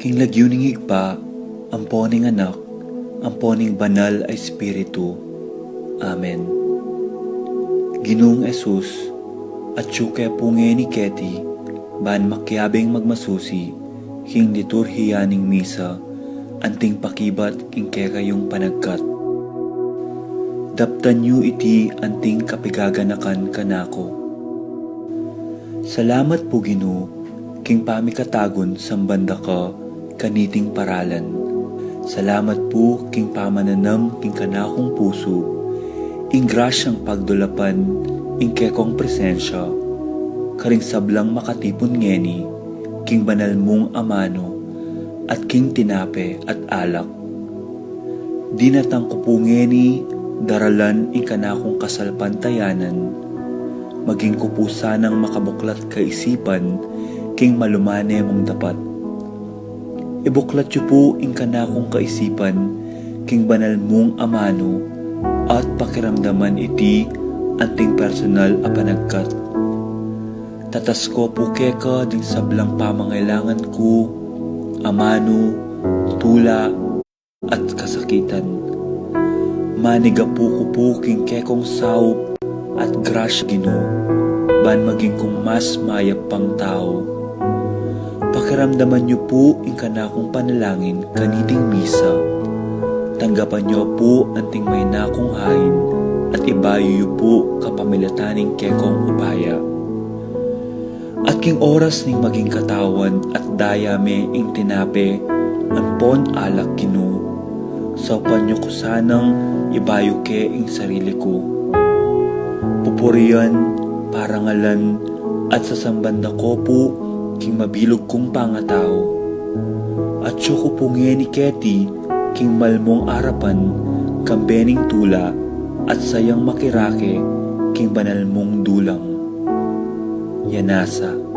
King lagyuning higpa, amponing anak, amponing banal ay espiritu. Amen. Ginoong Esus, at syuke punge ni Keti, ban makyabing magmasusi, king liturhiyaning misa, anting pakibat king kekayong panagkat. Daptan yu iti anting kapigaganakan kanako. Salamat po Ginoo, king pamikatagon sambanda ka, kaniting paralan. Salamat po king pamananam king kanakong puso, ing grasyang pagdulapan, ing kekong presensya, karing sablang makatipon ngeni, king banal mong amano, at king tinape at alak. Dinatang ko po ngeni, daralan ing kanakong kasalpantayanan, maging kupusanang makabuklat kaisipan, king malumane mong dapat. Ibuklat yu po ing kanakong kaisipan, king banal mong amano, at pakiramdaman iti anting personal a panagkat. Tatas ko po keka ding sablang pamangailangan ko, amano, tula, at kasakitan. Maniga po ko po king kekong saup at grasya Ginoo, ban maging kong mas mayap pang tao. Pakiramdaman niyo po ing kanakong panalangin kaniting misa. Tanggapan niyo po anting may nakong hain at ibayo niyo po kapamilataning kekong upaya. At king oras ning maging katawan at dayame ing tinape, ampon alak Ginoo. Saupan niyo ko sanang ibayo ke ing sarili ko. Pupurian, parangalan, at sasambanda ko po king mabilog kong pangatao. At siyo ko punge ni Keti, king malmong arapan, kambening tula, at sayang makirake, king banal mong dulang. Yanasa.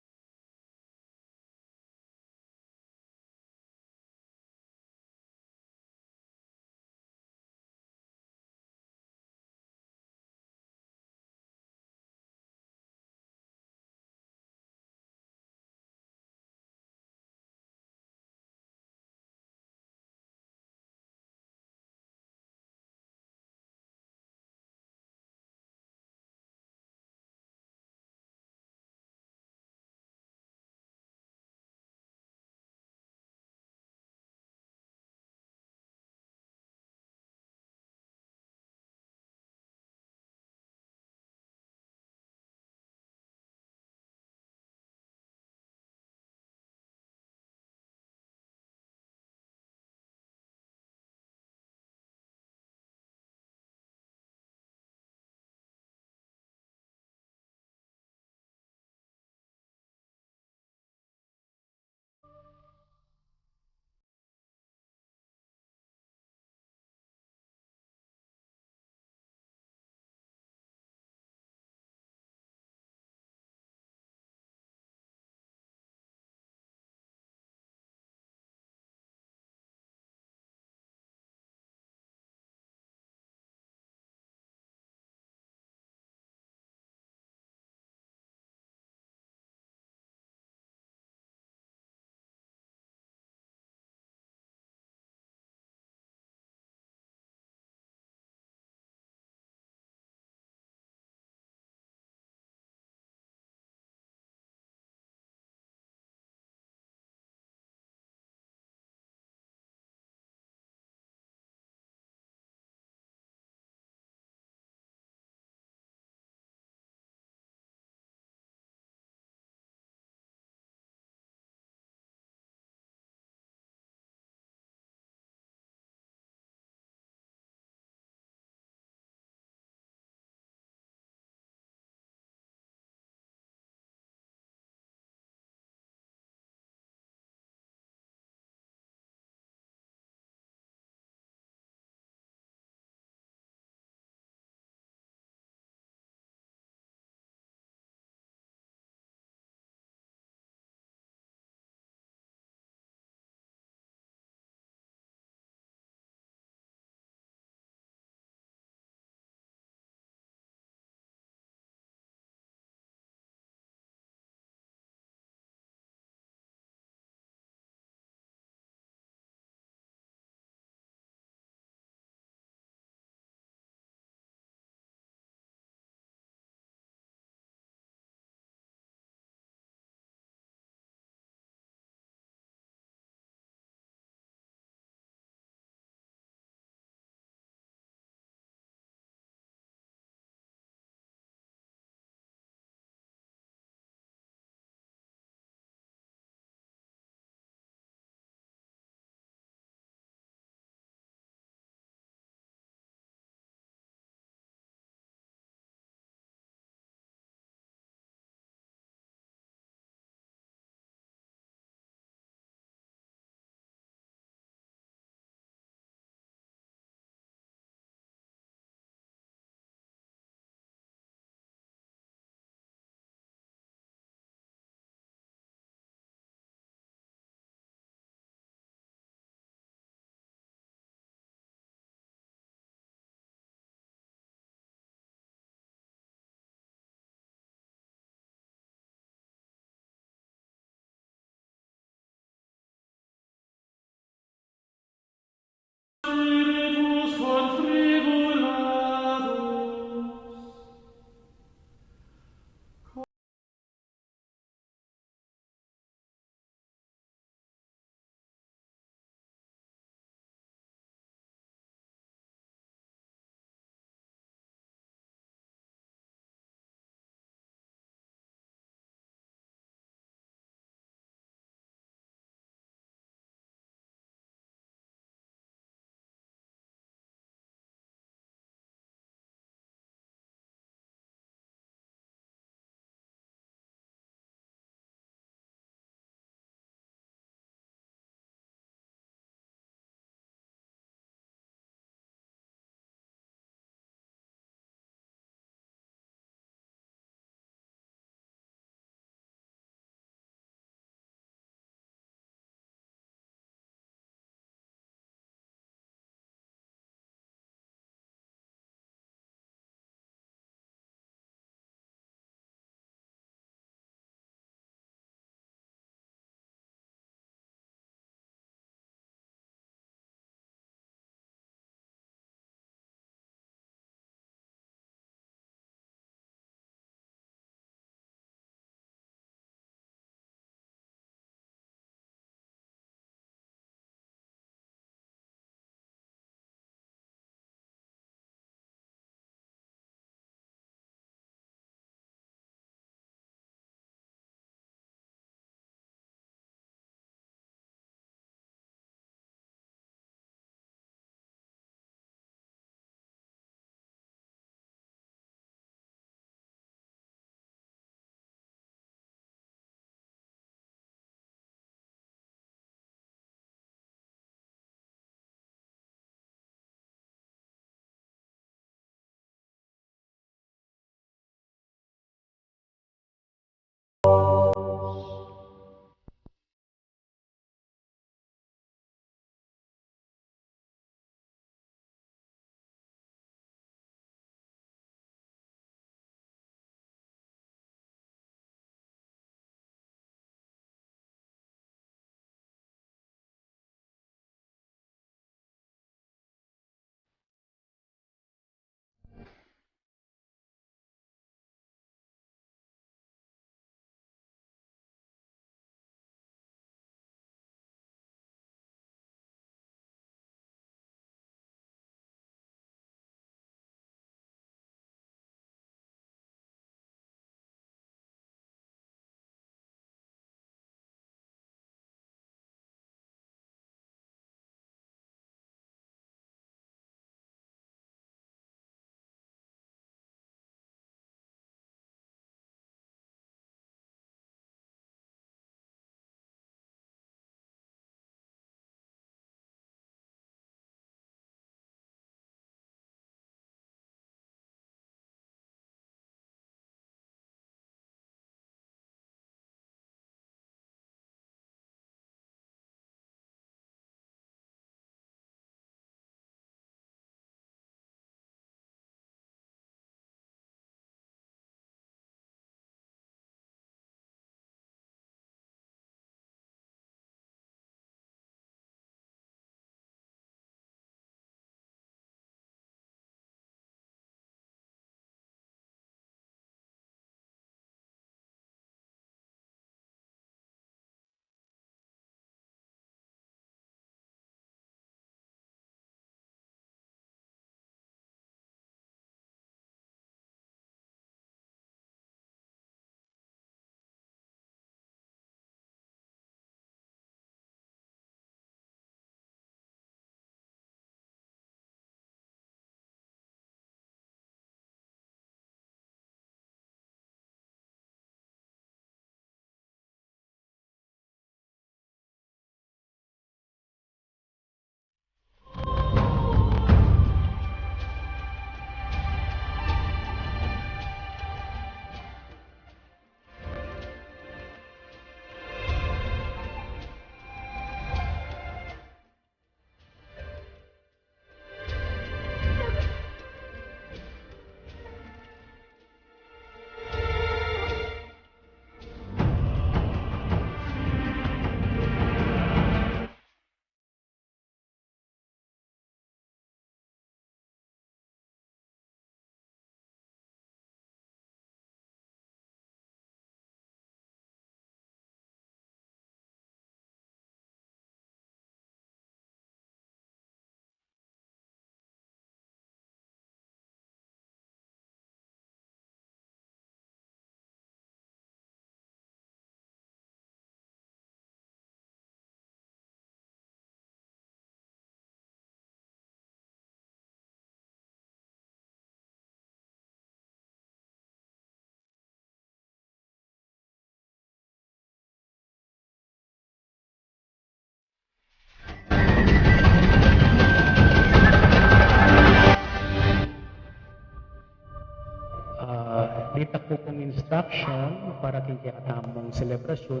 instruction para kay katamong selebrasyon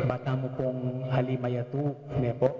bata mo pong halimayatu ne po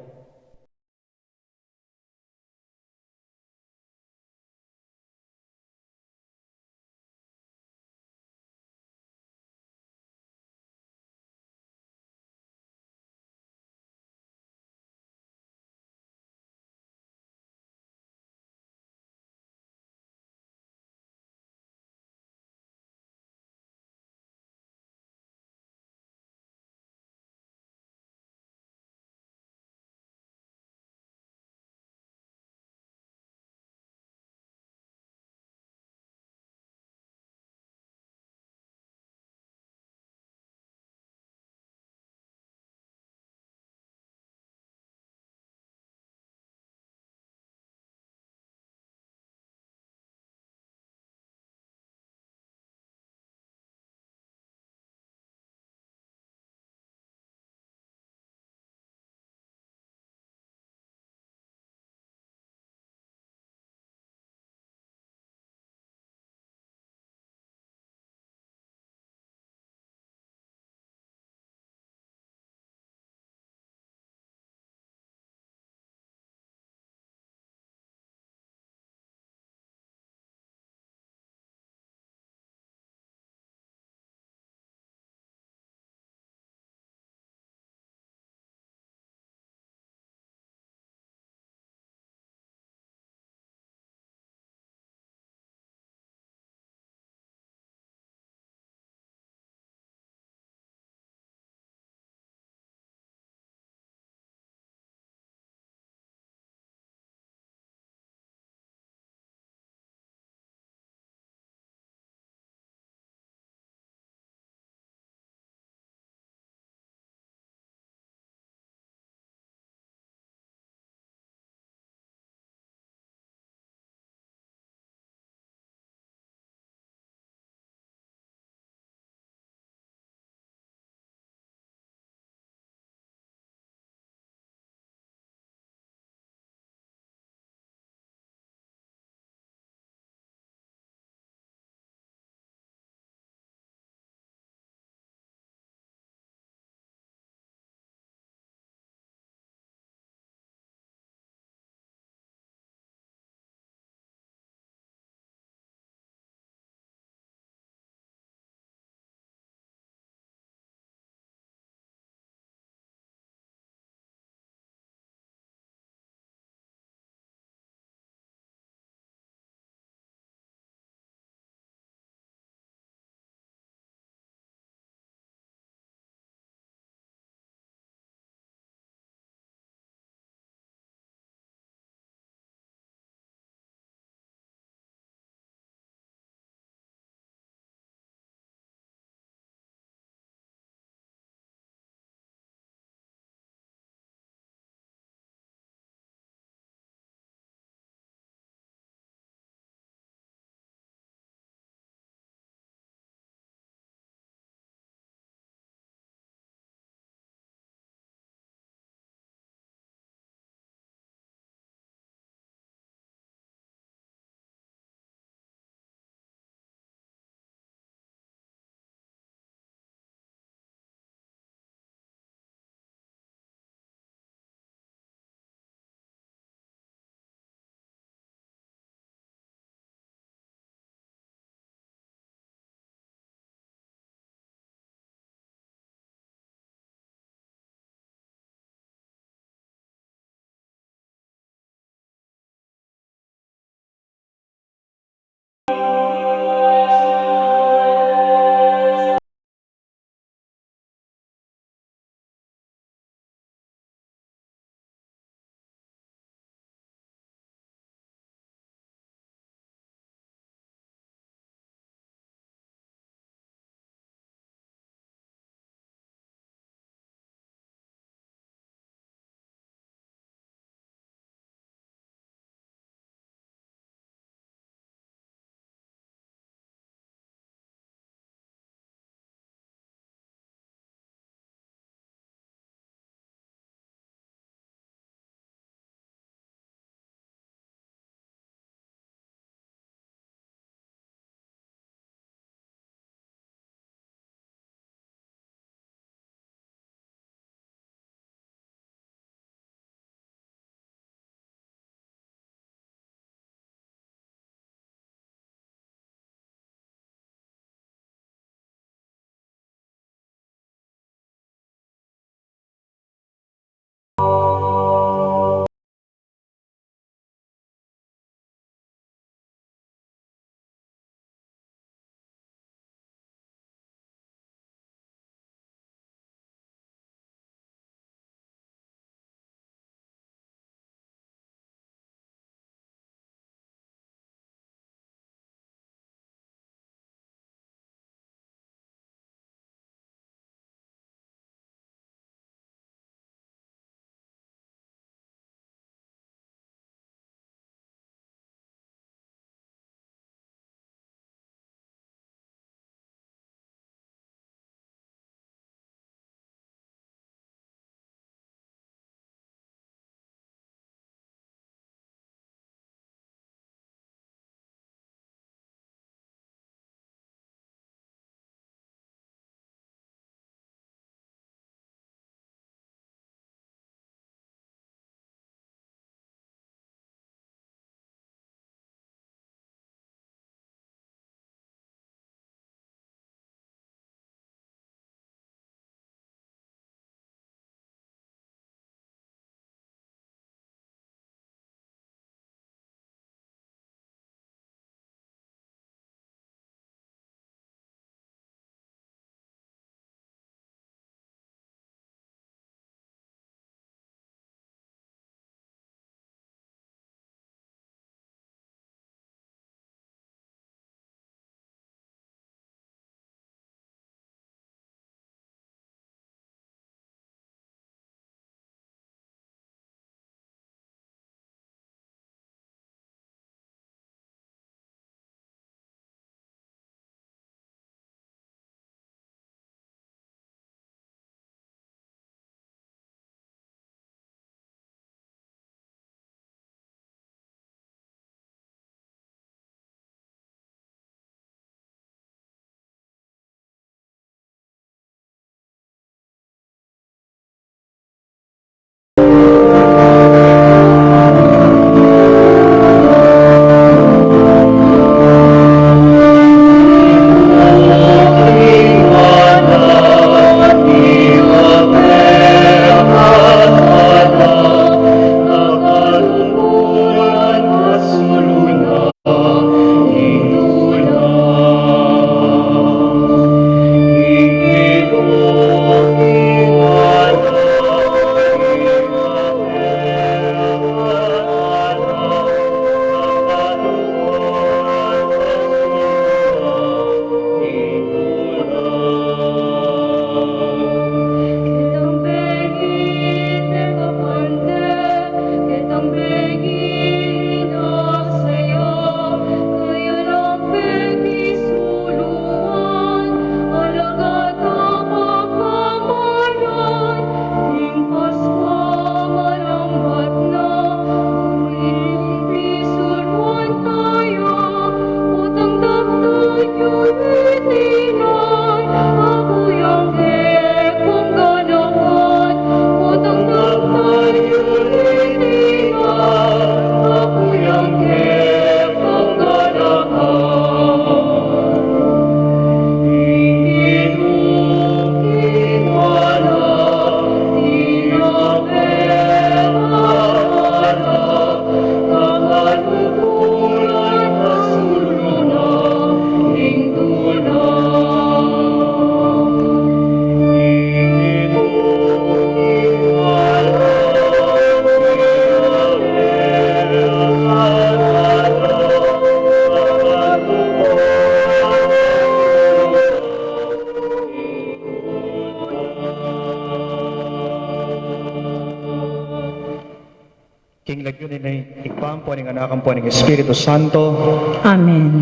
Akampo ng Anak, akampo ng Espiritu Santo. Amen.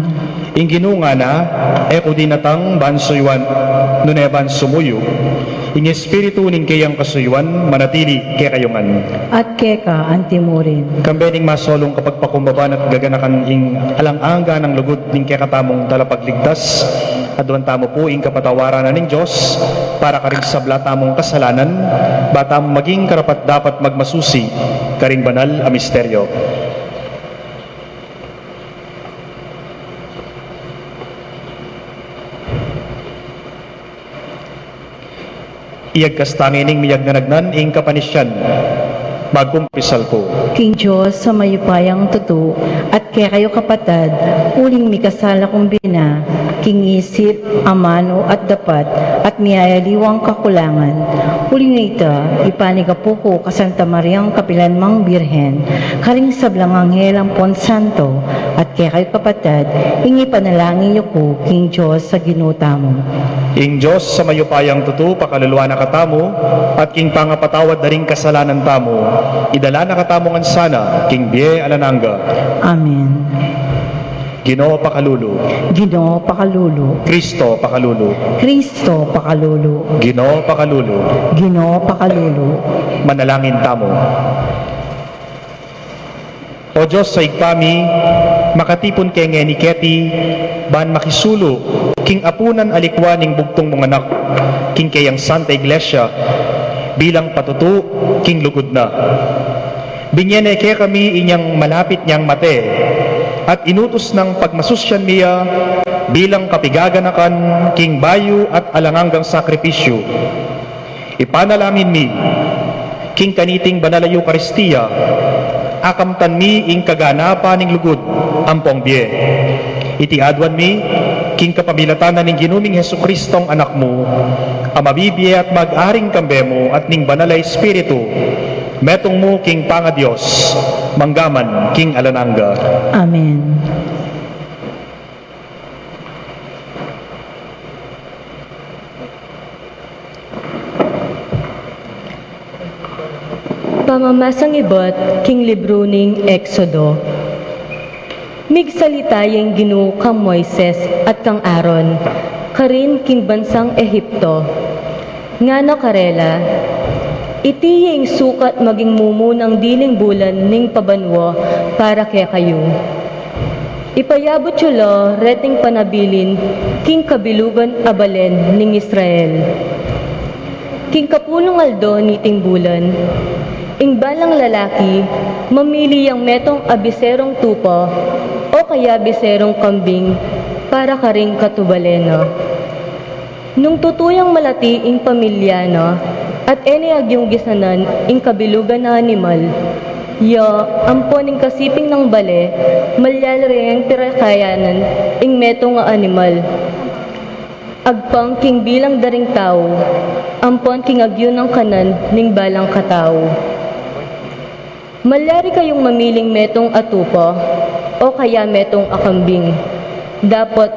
Inginu nga na, eko di natang bansuywan, nuneban sumuyo. Ing Espiritu ning kayang kasuywan, manatili kay kayungan. At keka antimurin. Kambening masolong kapag pakumbaban at gaganakan ing alang-anga ng lugod ning kekatamong talapagligtas. Aduan tamo po ing kapatawaran na ning Diyos para karing sabla tamong kasalanan, batam maging karapat dapat magmasusi, karing banal a misteryo. Iyag kastangin ing miyag na nagnan ing kapanisyan, magkumpisal ko. King Diyos sa mayupayang tutu at kaya kayo kapatad, uling mikasala kong bina, king isip, amano at dapat at niyayaliwang kakulangan. Uling na ita, ipaniga po ko ka Santa Mariang Kapilanmang Birhen, karing sablang anghel ang Pon Santo, at kaya kayo kapatad, ingi panalangin niyo ko, King Diyos sa ginuta mo. Ing Diyos sa mayupayang tutu, pakaluluwa na katamo, at king pangapatawad na ring kasalanan tamo, idala na katamongan sana, king Bie Alananga. Amen. Ginoo pakalulu, Ginoo pakalulu, Kristo pakalulu, Kristo pakalulu, Ginoo pakalulu, Ginoo pakalulu. manalangin tamo. O Diyos sa igpami, makatipon kay ngeni keti, ban makisulo, king apunan alikwaning bugtong mga anak, king kayang Santa Iglesia, bilang patutu, king lugod na. Binyene kay kami inyang malapit niyang mate, at inutos ng pagmasusyan niya bilang kapigaganakan, king bayu at alanganggang sakripisyo. Ipanalangin mi, king kaniting banal a Eucharistia, akamtan mi ing kaganapan ning lugod, ampong bie. Iti adwan mi, king kapamilatanan ning ginuming Jesukristong anak mo, ang mabibye at mag-aring kambe mo at ning banal a Espiritu, metong mo king panga Diyos, manggaman king Alananga. Amen. Pamamasang ibot, king libro ning Exodo. Migsalita yung Ginoo kang Moises at kang Aaron, karin king bansang Ehipto. Ngano karela, iti yung sukat maging mumunang diling bulan ning pabanwo para kay kayo. Ipayabot yulo reting panabilin king kabilugan abalen ning Israel. King kapulong aldo niting bulan, ing balang lalaki, mamili ang metong abiserong tupa o kaya biserong kambing para karing katubaleno. Nung tutuyang malati ing pamilyano at eniag yung gisanan ing kabilugan na animal, ampon ing kasiping ng bale, malyalari ang pirakayanan ing metong nga animal. Agpang king bilang daring tao, ampon king agyo ng kanan ning balang katao. Malyari kayong mamiling metong atupa o kaya metong akambing. Dapat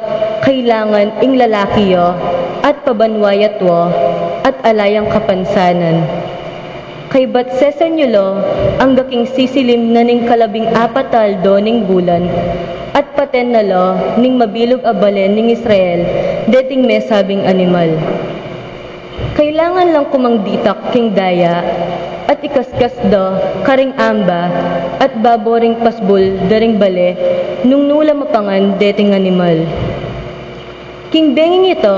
kailangan ing lalaki at pabanwayat at alayang kapansanan. Kay bat sesenyulo ang gaking sisilim na ning kalabing apataldo ning bulan at paten na ning mabilog abalen ning Israel deting may sabing animal. Kailangan lang kumangditak king daya at ikaskas karing amba at baboring pasbol daring bale nung nula mapangan deting animal. King benging ito,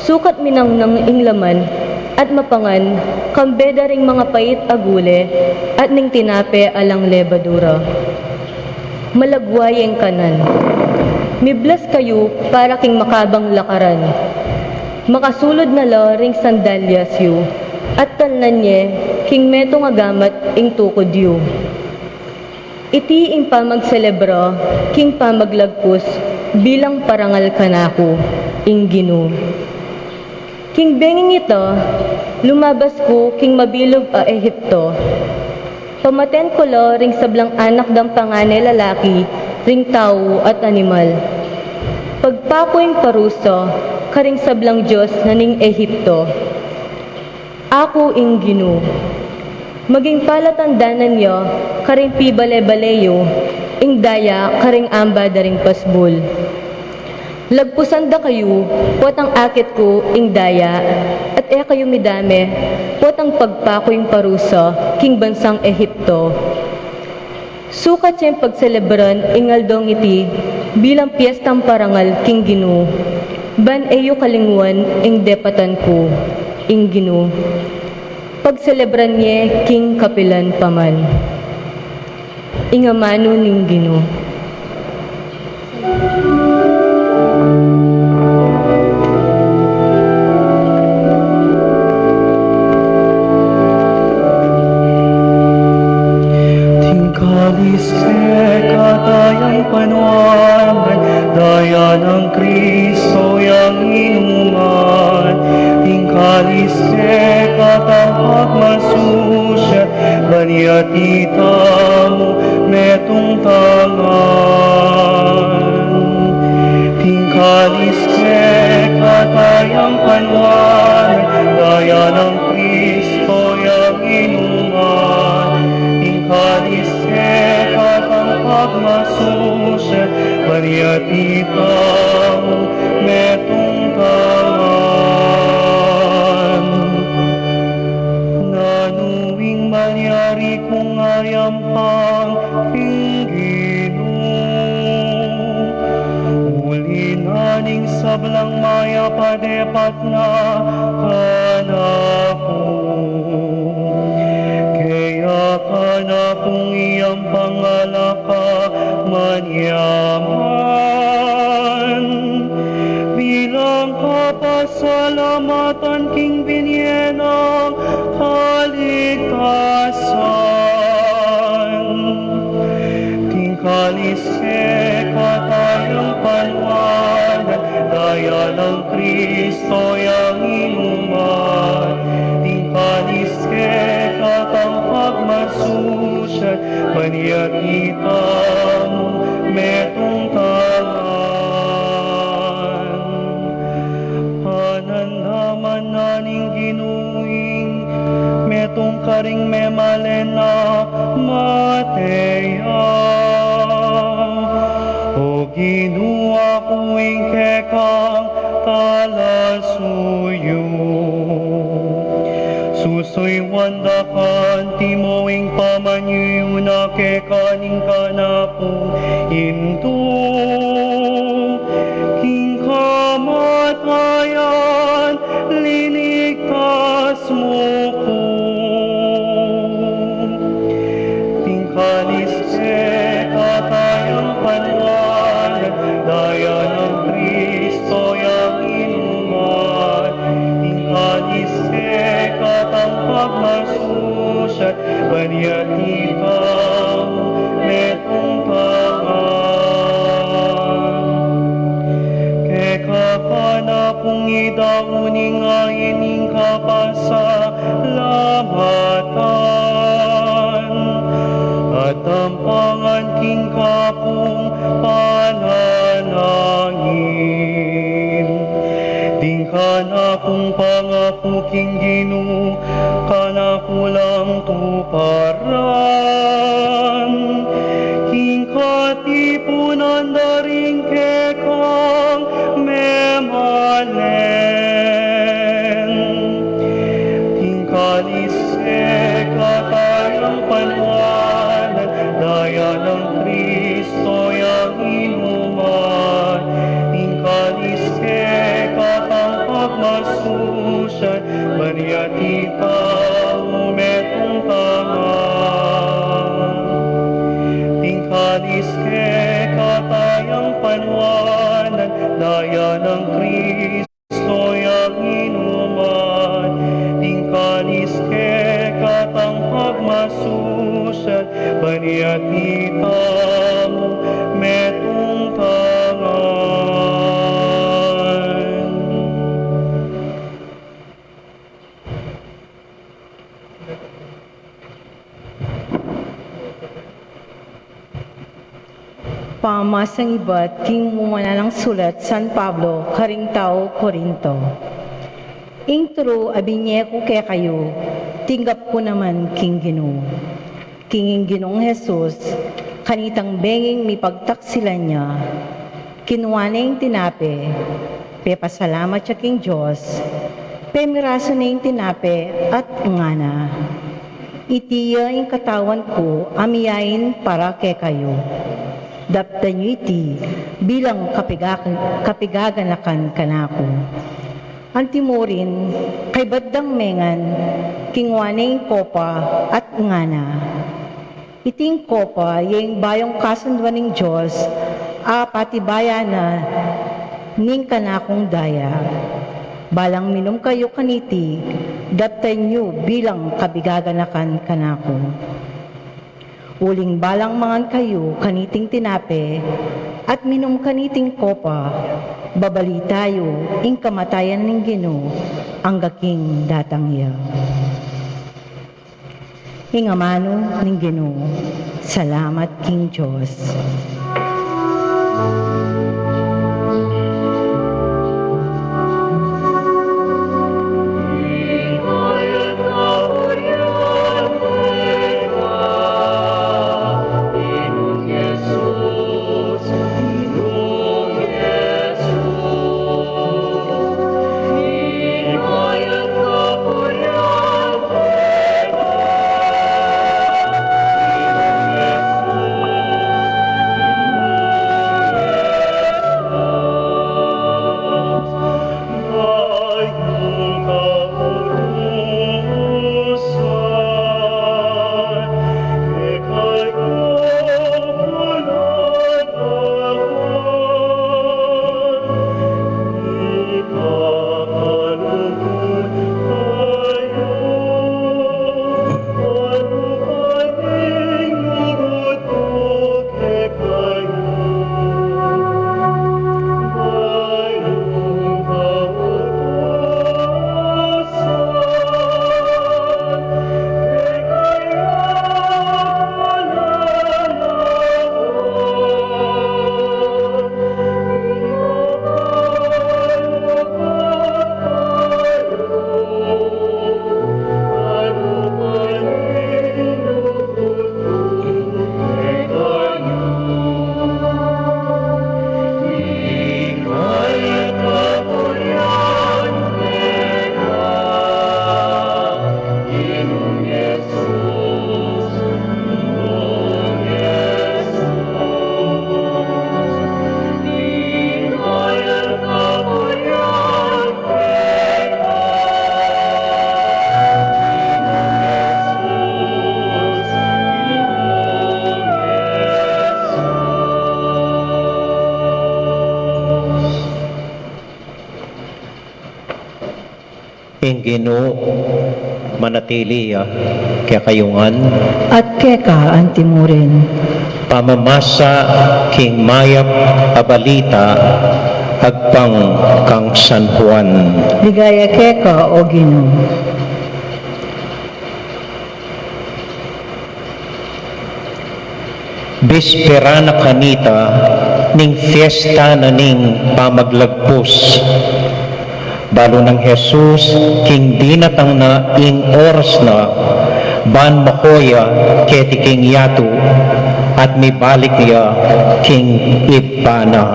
sukat minang nang inglaman at mapangan kambe daring mga pait agule at ning tinape alang lebadura. Malagway ang kanan. Miblas kayo para king makabang lakaran. Makasulod na ring sandalyas yu at talnan nye king metong agamat ing tukod yu. Iti ing pamagselebra king pamaglagpus bilang parangal kanako ing Ginoo. King benging ito, lumabas ko king mabilog a Ehipto. Pamaten ko ring sablang anak dang pangane lalaki, ring tao at animal. Pagpakoing paruso, karing sablang Diyos na ning Ehipto. Ako ing Ginoo. maging palatandanan nyo, karing pibale-baleyo, ing daya, karing amba daring pasbul. Lagpusan da kayo, pot ang akit ko, ing daya, at kayo midame, pot ang pagpako yung parusa, king bansang Ehipto. Sukat siyang pagselebran, ingaldong iti, bilang piyestang parangal, king Ginu. Ban eyo kalingwan, ing depatan ko, ing Ginu. Pagselebran niya, king kapilan paman. Ingamano ning Ginu. Katayang panwanan, daya ng Kristo yang inuman. Tingkalise katahak masusya, baniat itamu metong tangan. Tingkalise katayang panwanan, daya ng Kristo yang inuman. Tingkalise pagmasusya, baniat itamu metong tangan. Nanuwing manyari kung ayampang kinggino, uli naning sablang maya padepat na kanako. Kaya kana kung iyang pangalaka manyaman, bilang kapasalamatan king binyenang kaligtasan. Tingkalise katayang panwanan, daya ng Kristo yang inuman. Tingkalise katang pagmasusya, baniat itamu metong tangan. Panan naman naning ginuing, metong karing memalena mateya. O ginua kuing kekang talasuyo, susoy wandakan timoing pamanyuyuna ke kaning kanapong indong. King kamatayan, linigtas mo ko. Tingkalise katayang panwanan, daya ng Kristo yang inuman. Tingkalise katang pagmasusya, baniat itamu metong tangan. Kekapana kung idauning ayining kapasalamatan, at tampangan king kapung pananangin. Dingkan akong pangako king Ginu, kanakulang tuparan. King katipunan daring kekang memalen. Tingkalise katayang panwanan, daya ng Kristo yang inuman. Tingkalise katang pagmasusya, baniat itamu metong tangan. Tingkalise katayang panwanan, daya ng Kristo yang inuman. Tingkalise katang pagmasusya, baniat itamu metong tangan. Pamasang iba't king mumanalang sulat San Pablo, karing tao Korinto. Ing turo abinye ko kaya kayo, tinggap ko naman king Ginoo. Kinging Ginoong Jesus, kanitang benging mi pagtaksilan niya, kinuha na yung tinape, pe pasalamat siya king Diyos, pe miraso na yung tinape at ngana. Itiya yung katawan ko, amiyain para kay kayo. Daptan nyo iti bilang kapigaganakan kanako. Antimorin, kay baddang mengan, kingwa na yung kopa at ngana. Iting kopa, yung bayong kasunduan ng Diyos, patibaya na ning kanakong daya. Balang minom kayo kaniti, daptan nyo bilang kabigaganakan kanako. Uling balang mangan kayo kaniting tinape, at minom kaniting kopa, babali tayo ing kamatayan ng Ginoo, ang gaking datangya. Hingamano ng Ginoo, salamat king Diyos. Ing Ginoo manatili kaya kayungan At keka antimurin, pamamasa king mayap abalita agpang kang San Juan. ligaya keka o Ginoo. Bispera na kanita ning fiesta na ning pamaglagpos. Balo ng Jesus, king dinatang na ing oras na, ban makoya keti king yatu, at may balik niya king ipana.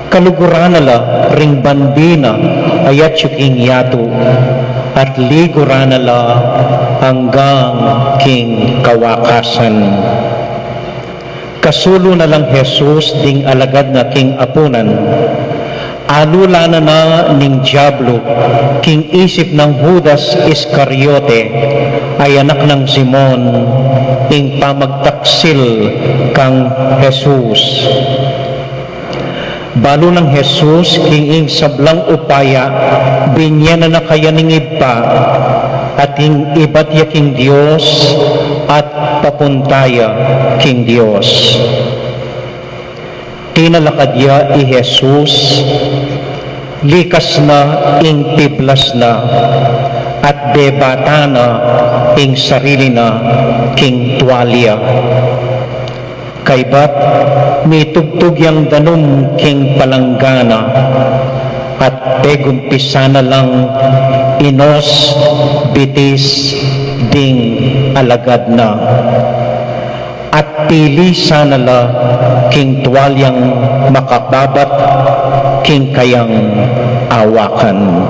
Kaluguran nala ring bandina ayat yu king yatu, at liguran nala hanggang king kawakasan. Kasulo na lang Jesus ding alagad na king apunan, alula na ning Diablo, king isip ng Judas Iscariote, ay anak ng Simon, ing pamagtaksil kang Jesus. Balo ng Jesus, king ing sablang upaya, binya na kaya ning iba, at ing ibat ya king Dios, at papuntaya king Dios. Tinalakad ya i Jesus, likas na ing tiblas na, at debata na ing sarili na king tuwalya. Kaybat mitugtog yang danum king palanggana, at pegumpisa na lang inos bitis ding alagad na at pili sana la king tuwalyang makababat king kayang awakan.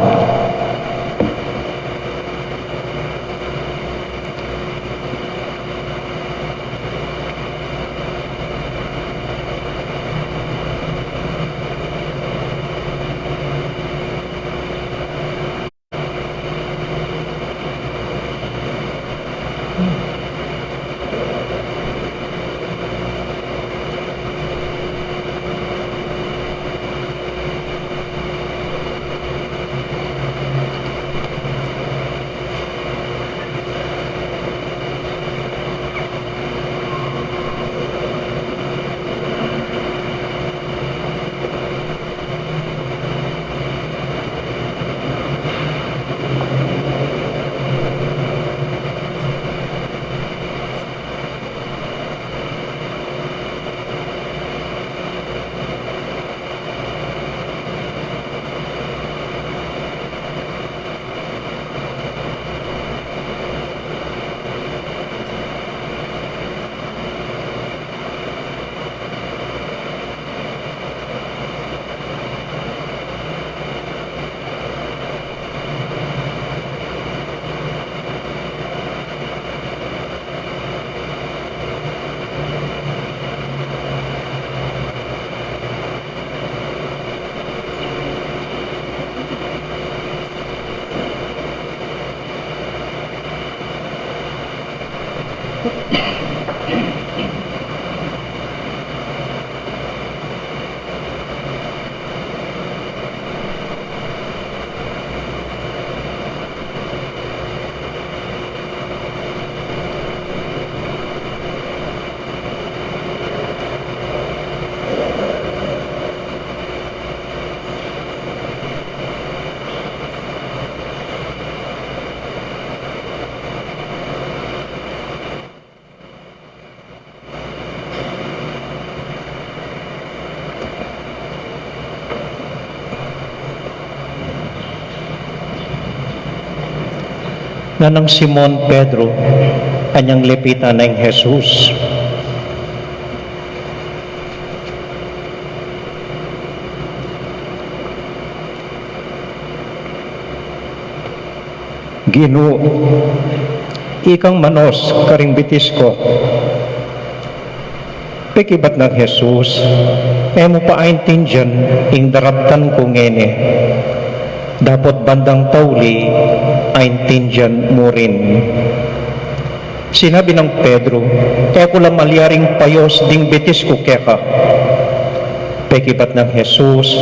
Na ng Simon Pedro, kanyang lipitan ng Jesus. Ginoo, ikang manos karing bitis ko. Pekibat ng Jesus, mo paintindihan ing darabtan ko ngene. Dapat bandang tauli, aintindihan mo rin. Sinabi ng Pedro, ko lang malyaring payos ding bitis ko keka. Pekibat ng Jesus,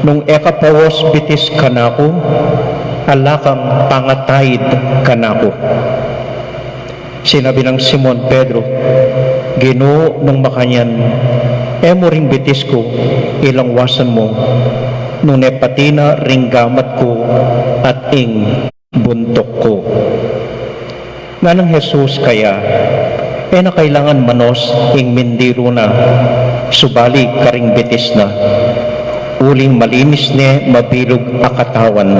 nung pawos bitis kanako, alakang pangatayid kanako. Sinabi ng Simon Pedro, Ginoo nung makanyan, mo ring bitis ko, ilang wasan mo, nung nepatina ring gamat ko at ing buntok ko. Nga ng Jesus kaya, na kailangan manos ing mindiro na, subali karing bitis na, uling malinis ne mabilog akatawan,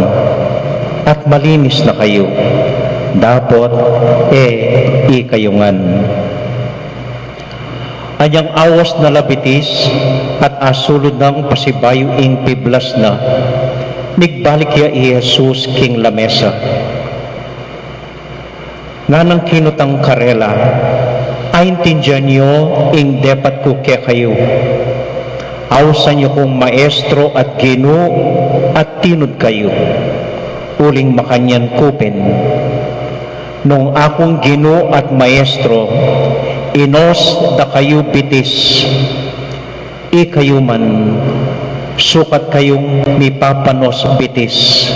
at malinis na kayo, dapat ikayungan. Anyang awas na labitis at asulod ng pasibayo ing piblas na nigbalik ya Jesus king lamesa. Nga nang kinutang karela, aintindihan niyo ing dapat ko kaya kayo. Awasan niyo kong maestro at Ginoo at tinod kayo. Uling makanyan kupin. Nung akong Ginoo at maestro, inos da kayo bitis, kayo man, sukat kayong mipapanos bitis.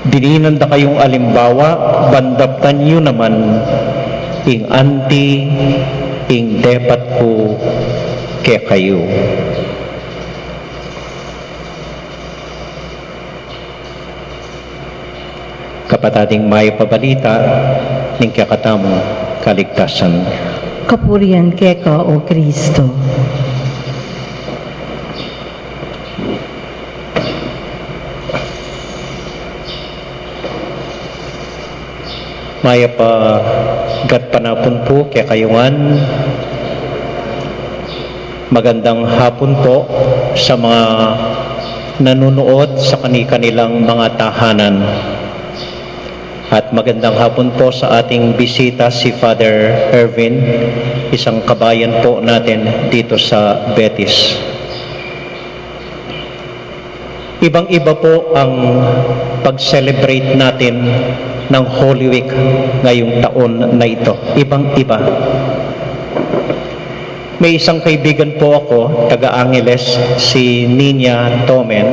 Dininan da kayong alimbawa, bandaptan nyo naman, ing anti, ing dapat ko kaya kayo. Kapatating may pabalita, ning kakatamo kaligtasan. Kapurihan keka o Kristo. Maya pa gatpanapon po kaya kayungan. Magandang hapon po sa mga nanonood sa kanilang mga tahanan. At magandang hapon po sa ating bisita si Father Ervin, isang kabayan po natin dito sa Betis. Ibang-iba po ang pag-celebrate natin ng Holy Week ngayong taon na ito. Ibang-iba. May isang kaibigan po ako, taga Angeles, si Nina Tomen.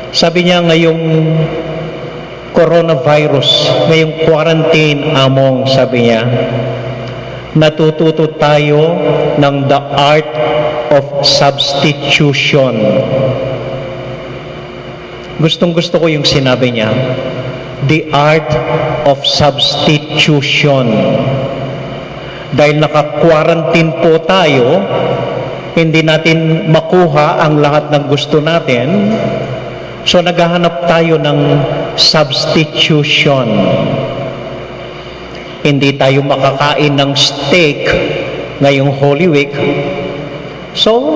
Sabi niya ngayong coronavirus, ngayong quarantine among, sabi niya, natututo tayo ng the art of substitution. Gustong-gusto ko yung sinabi niya, the art of substitution. Dahil naka-quarantine po tayo, hindi natin makuha ang lahat ng gusto natin, so naghahanap tayo ng substitution. Hindi tayo makakain ng steak ngayong Holy Week, so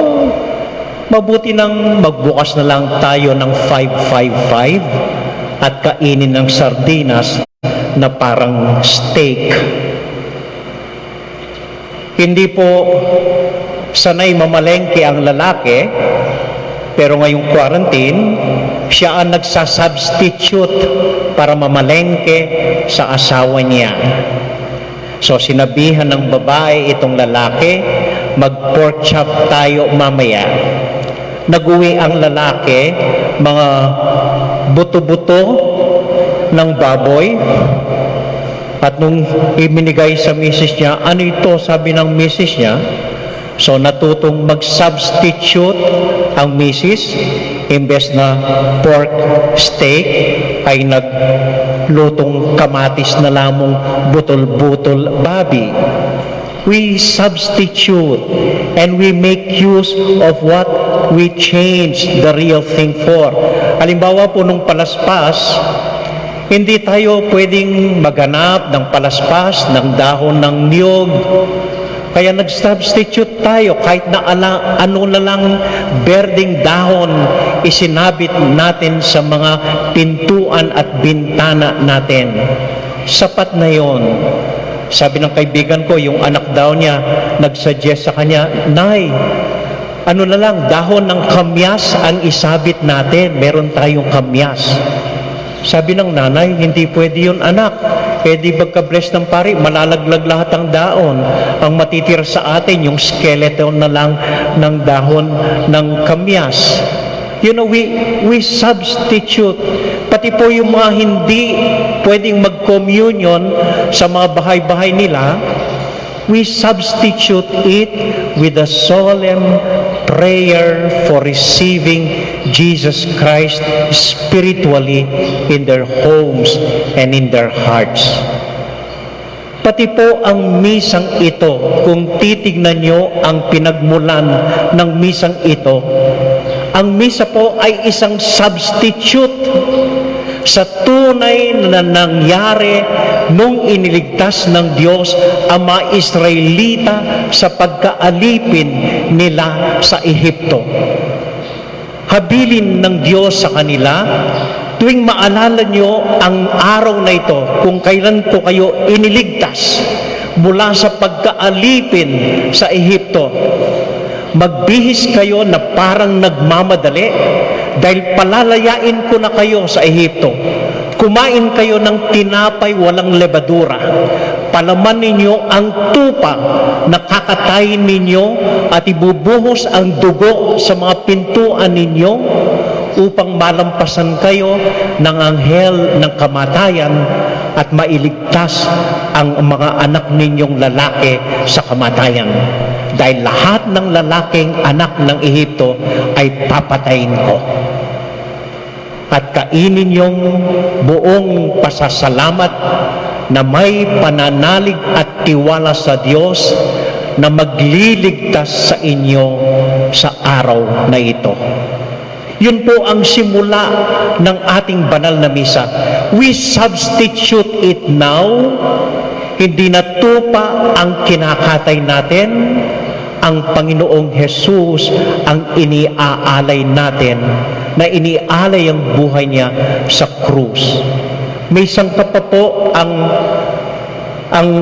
mabuti nang magbukas na lang tayo ng 555 at kainin ng sardinas na parang steak. Hindi po sanay mamalengke ang lalaki, pero ngayong quarantine, siya ang nagsasubstitute para mamalengke sa asawa niya. So sinabihan ng babae itong lalaki, mag-pork chop tayo mamaya. Nag-uwi ang lalaki, mga buto-buto ng baboy. At nung ibinigay sa misis niya, ano ito? Sabi ng misis niya. So natutong mag-substitute ang misis. Imbes na pork steak, ay naglutong kamatis na lamang butol-butol babi. We substitute and we make use of what we change the real thing for. Halimbawa po nung palaspas, hindi tayo pwedeng maghanap ng palaspas, ng dahon ng niyog. Kaya nag-substitute tayo kahit na ano na lang berdeng dahon isinabit natin sa mga pintuan at bintana natin. Sapat na yon. Sabi ng kaibigan ko, yung anak daw niya, nag-suggest sa kanya, Nay, ano na lang, dahon ng kamyas ang isabit natin. Meron tayong kamyas. Sabi ng nanay, hindi pwede yun anak. Eh di pagka-bless ng pari, malalaglag lahat ang daon. Ang matitira sa atin, yung skeleton na lang ng dahon ng kamyas. You know, we substitute. Pati po yung mga hindi pwedeng mag-communion sa mga bahay-bahay nila, we substitute it with a solemn prayer for receiving Jesus Christ spiritually in their homes and in their hearts. Pati po ang misang ito, kung titignan nyo ang pinagmulan ng misang ito, ang misa po ay isang substitute sa tunay na nangyari nung iniligtas ng Diyos ang mga Israelita sa pagkaalipin nila sa Ehipto. Habilin ng Diyos sa kanila, tuwing maalala nyo ang araw na ito, kung kailan ko kayo iniligtas mula sa pagkaalipin sa Ehipto, magbihis kayo na parang nagmamadali dahil palalayain ko na kayo sa Ehipto. Kumain kayo ng tinapay walang lebadura. Palaman ninyo ang tupa na kakatayin ninyo at ibubuhos ang dugo sa mga pintuan ninyo upang malampasan kayo ng anghel ng kamatayan at mailigtas ang mga anak ninyong lalaki sa kamatayan. Dahil lahat ng lalaking anak ng Ehipto ay papatayin ko. At kainin yung buong pasasalamat na may pananalig at tiwala sa Diyos na magliligtas sa inyo sa araw na ito. Yun po ang simula ng ating banal na misa. We substitute it now. Hindi na tupa ang kinakatay natin. Ang Panginoong Jesus ang iniaalay natin, na iniaalay ang buhay niya sa krus. May sangka pa po ang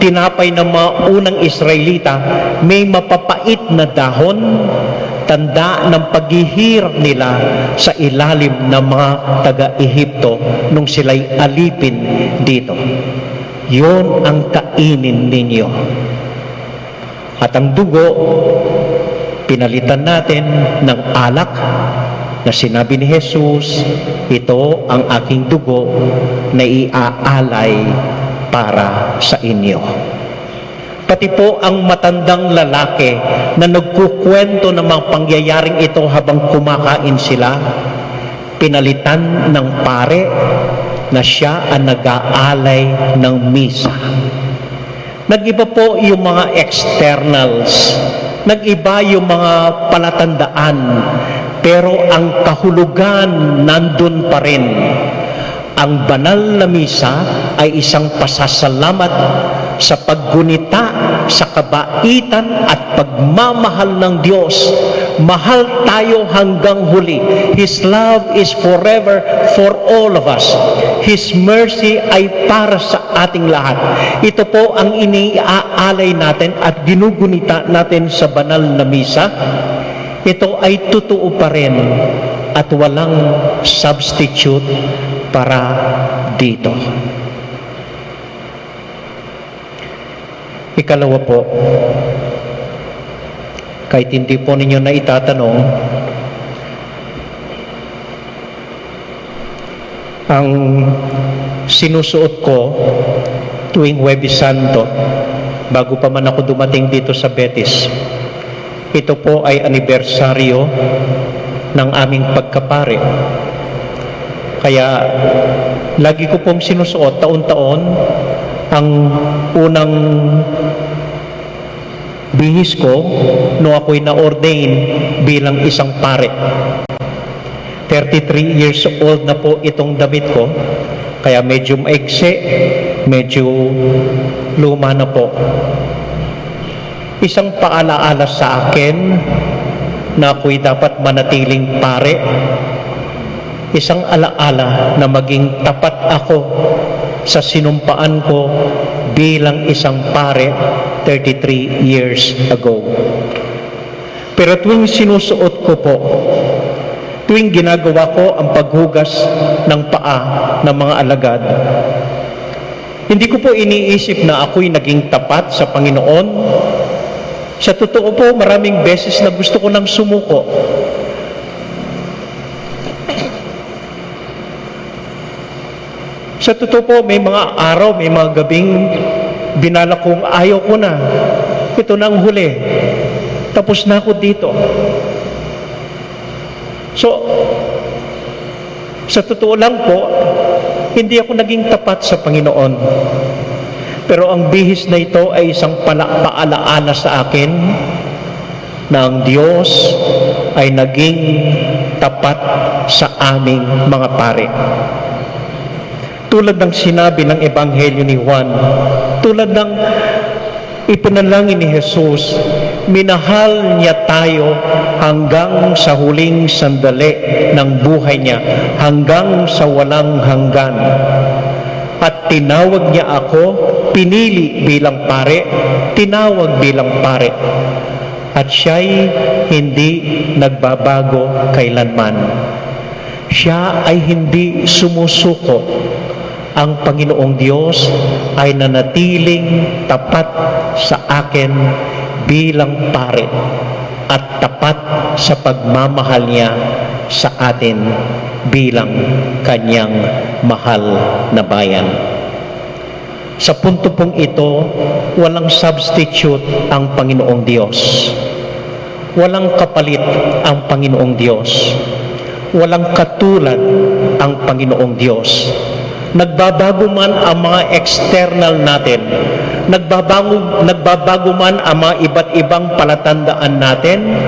tinapay ng mga unang Israelita, may mapapait na dahon, tanda ng paghihirap nila sa ilalim ng mga taga-Ehipto nung sila'y alipin dito. Yon ang kainin ninyo. At ang dugo, pinalitan natin ng alak na sinabi ni Jesus, ito ang aking dugo na iaalay para sa inyo. Pati po ang matandang lalaki na nagkukwento ng mga pangyayaring ito habang kumakain sila, pinalitan ng pare na siya ang nag-aalay ng misa. Nag-iba po yung mga externals, nag-iba yung mga palatandaan, pero ang kahulugan nandun pa rin. Ang banal na misa ay isang pasasalamat sa paggunita sa kabaitan at pagmamahal ng Diyos. Mahal tayo hanggang huli. His love is forever for all of us. His mercy ay para sa ating lahat. Ito po ang iniaalay natin at ginugunita natin sa banal na misa. Ito ay totoo pa rin at walang substitute para dito. Ikalawa po, kahit hindi po ninyo na itatanong, ang sinusuot ko tuwing Huwebes Santo, bago pa man ako dumating dito sa Betis, ito po ay anibersaryo ng aming pagkapare. Kaya lagi ko pong sinusuot taon-taon. Ang unang bihis ko no ako'y na-ordain bilang isang pare. 33 years old na po itong damit ko, kaya medyo maikse, medyo luma na po. Isang paalaala sa akin na ako'y dapat manatiling pare. Isang alaala na maging tapat ako sa sinumpaan ko bilang isang pare 33 years ago. Pero tuwing sinusuot ko po, tuwing ginagawa ko ang paghugas ng paa ng mga alagad, hindi ko po iniisip na ako'y naging tapat sa Panginoon. Sa totoo po, maraming beses na gusto ko nang sumuko. Sa totoo po, may mga araw, may mga gabing binala kong ayaw ko na. Ito na ang huli. Tapos na ako dito. So, sa totoo lang po, hindi ako naging tapat sa Panginoon. Pero ang bihis na ito ay isang paalaala sa akin na ang Diyos ay naging tapat sa aming mga pare. Tulad ng sinabi ng Ebanghelyo ni Juan, tulad ng ipanalangin ni Jesus, minahal niya tayo hanggang sa huling sandali ng buhay niya, hanggang sa walang hanggan. At tinawag niya ako, pinili bilang pare, tinawag bilang pare. At siya'y hindi nagbabago kailanman. Siya ay hindi sumusuko. Ang Panginoong Diyos ay nanatiling tapat sa akin bilang pare at tapat sa pagmamahal niya sa atin bilang kanyang mahal na bayan. Sa punto pong ito, walang substitute ang Panginoong Diyos. Walang kapalit ang Panginoong Diyos. Walang katulad ang Panginoong Diyos. Nagbabago man ang mga external natin, nagbabago man ang mga iba't ibang palatandaan natin,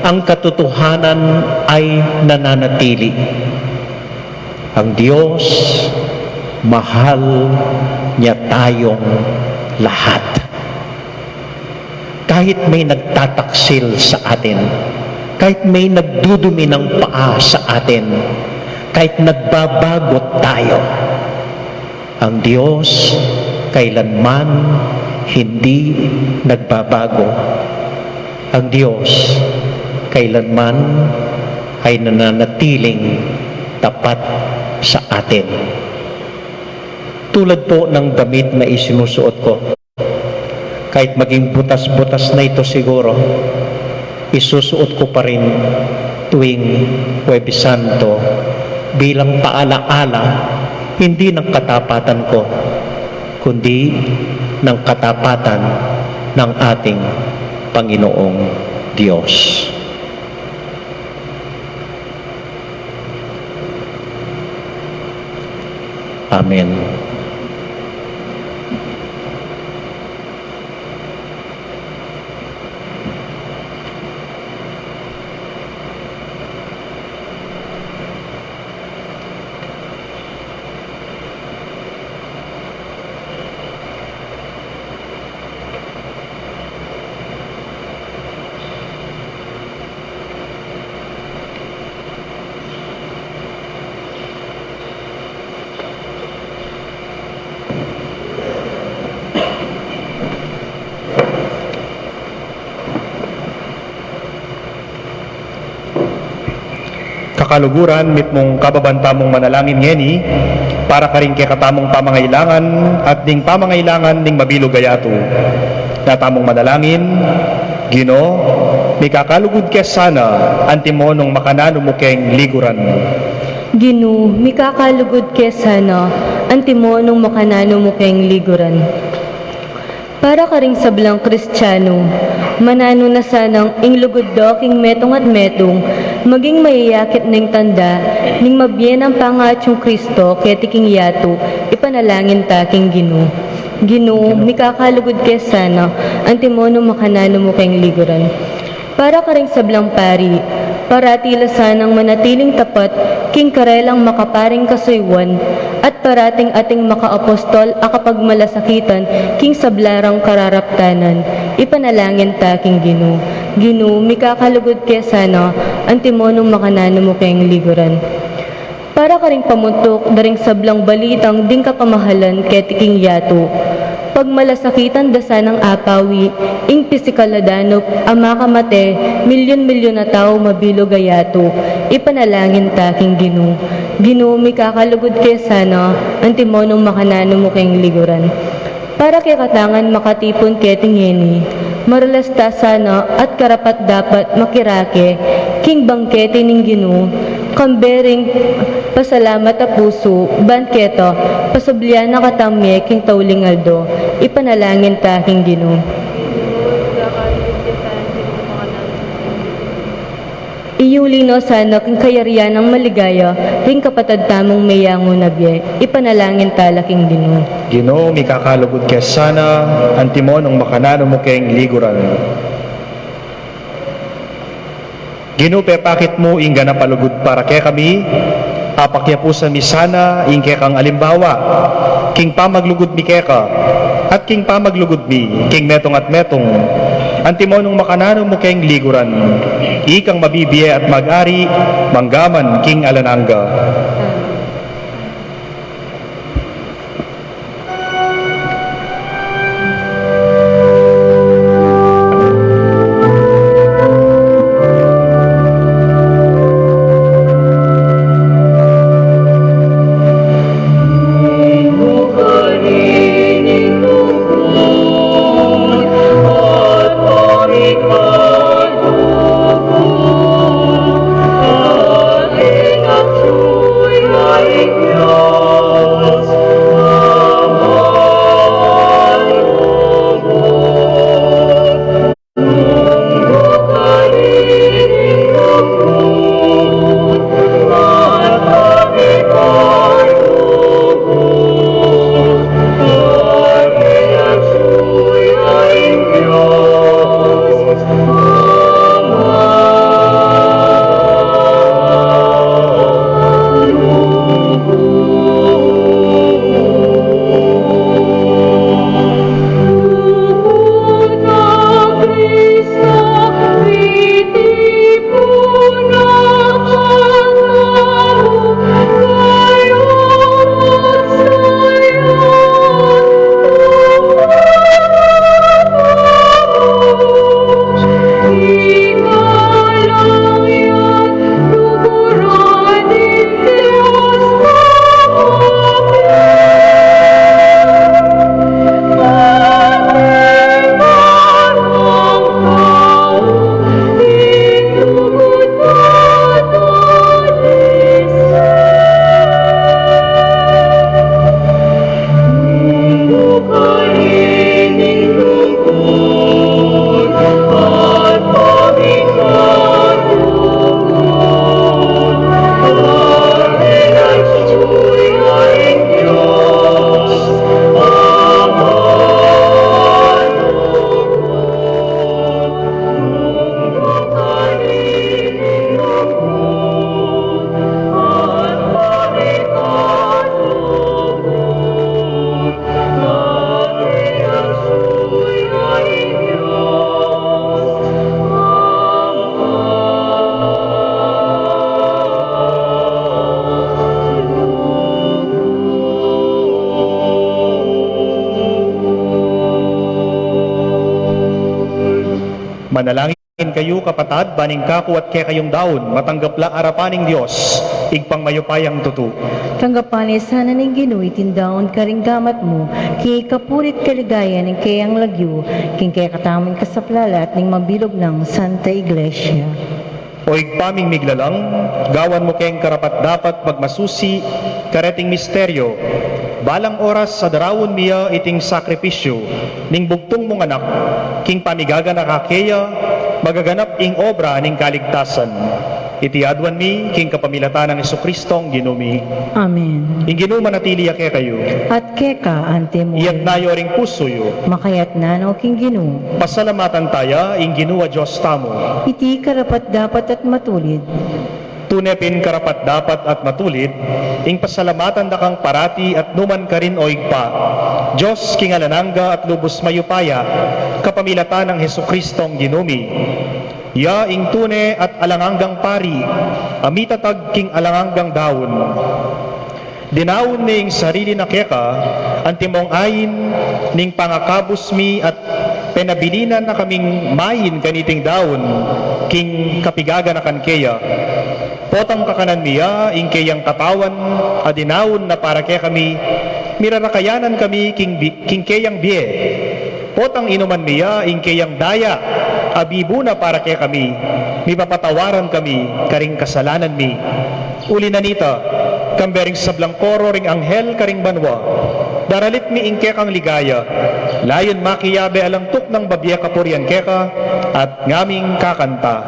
ang katotohanan ay nananatili. Ang Diyos, mahal niya tayong lahat. Kahit may nagtataksil sa atin, kahit may nagdudumi ng paa sa atin, kahit nagbabago tayo, ang Diyos kailanman hindi nagbabago. Ang Diyos kailanman ay nananatiling tapat sa atin. Tulad po ng damit na isinusuot ko, kahit maging butas-butas na ito siguro, isusuot ko pa rin tuwing Huwebes Santo bilang paalaala, hindi ng katapatan ko, kundi ng katapatan ng ating Panginoong Diyos. Amen. Kakaluguran, mit mong kababanta mong manalangin ngeni, para ka rin kay katamong pamangailangan at ding pamangailangan ding mabilog gayato. Natamong manalangin, Gino, may kakalugod kes sana, antimo nung makanano mo keng liguran. Gino, mi kakalugod ke sana, antimo nung makanano mo kayong liguran. Para ka ring sablang Kristiyano, manano na sanang inglugod do king metong at metong, maging mayayakit ng tanda, ning mabyen ang pangatyong Kristo, kaya tiking yato, ipanalangin ta king Gino. Gino, mi kakalugod ke sana, antimo nung makanano mo kayong liguran. Para ka ring sablang pari, paratila sanang manatiling tapat, king karelang makaparing kasuywan, at parating ating makaapostol akapag malasakitan, king sablarang kararaptanan, ipanalangin ta king Gino. Gino, mi kakalugod kaya sana, antimonong makanano mo kayong liguran. Para ka ring pamuntok, daring sablang balitang, ding kapamahalan, kaya tiking yato. Pag malasakitan dasa ng apawi, ing pisikal na danop, ama kamate, milyon-milyon na tao mabilog gayato, ipanalangin taking Gino. Gino, mi kakalugod kaya sana, antimonong makanano mo kayong liguran. Para kay katangan makatipon keting yeni, maralasta sana at karapat dapat makirake, king bangkete ning Gino, kambering pasalamat a puso, bangketo, pasublian na katamye king taulingaldo, ipanalangin taking Gino. Iyuli no sana king kayarian ng maligaya, ring kapatad tamong mayango nabye, ipanalangin talaking Gino. Gino, mi kakalugod kaya sana, antimonong makanano mo keng liguran. Gino, pepakit mo ingga na palugod para kay kami, apakya po sa misana, ingke kang alimbawa, king pamaglugod mi keka, at king pamaglugod mi, king metong at metong, antimonong makanano mo keng liguran, ikang mabibiye at mag-ari, manggaman king alananga. At ingat Manalangin kayo kapatad, baning kako at kaya kayong daon, matanggapla arapaning Diyos, igpang mayupayang tutu. Tanggapani sana ning Ginoo tindaon karing gamat mo, kay kapurit kaligaya ning kayang lagyo, king kaya kataming kasaplalat ning mabilog ng Santa Iglesia. O igpaming miglalang, gawan mo kayong karapat dapat pagmasusi, kareting misteryo, balang oras sa darawon miya iting sakripisyo, ning bugtong mong anak, king pamigaga na kakeya, magaganap ing obra ning kaligtasan. Iti adwan mi, king kapamilatan ng Jesucristong ginumi. Amen. Ing ginuma natili ake kayo, At keka ante mo, iyag nayo ring puso yo, makayat nanaw king Ginoo, pasalamatan taya, ing ginuwa Diyos tamo. iti karapat dapat at matulid, Tunepin karapat dapat at matulid, ing pasalamatan da kang parati at numan ka rin oig pa. Diyos kingalananga at lubos mayupaya, kapamilatan ng Jesucristong ginumi. Ya ing tune at alanganggang pari, amitatag king alanganggang daon. Dinawon ning sarili na keka, antimong ayin ning pangakabos mi at penabilinan na kaming mayin kaniting daon, king kapigaga na kankeya. Potang kakanan miya, ing kayang katawan, adinawon na para kaya kami, mirarakayanan kami king kayang biye. Potang inuman miya, ing kayang daya, abibo na para kaya kami, mipapatawaran kami, karing kasalanan mi. Uli na nita, kambering sablang koro ring anghel karing banwa, daralit mi ing kekang ligaya, layon makiyabe alangtok ng babya kapurian keka, at ngaming kakanta.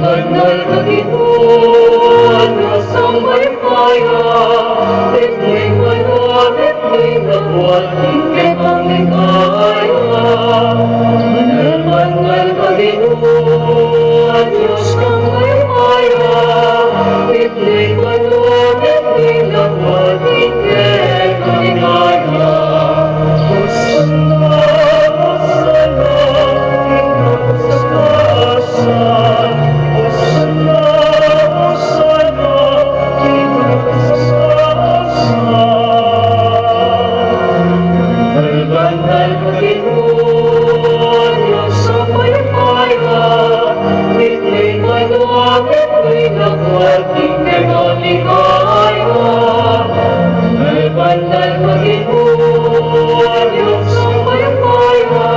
Banal na Ginoo, Diyos ang may kaya, ito'y manwa, ito'y nagwat, hingkit ang ligaya. Banal na Ginoo, Diyos ang may kaya, ito'y manwa, ito'y nagwat, hingkit ang ligaya. Hosanna, Hosanna, ikaw sa tasan. Hosanna, Hosanna, ikaw sa tasan. Banal na Ginoo, Diyos ang may kaya, ito'y maluwag, ito'y nagwat, hingkit ang ligaya. Banal na Ginoo, Diyos ang may kaya,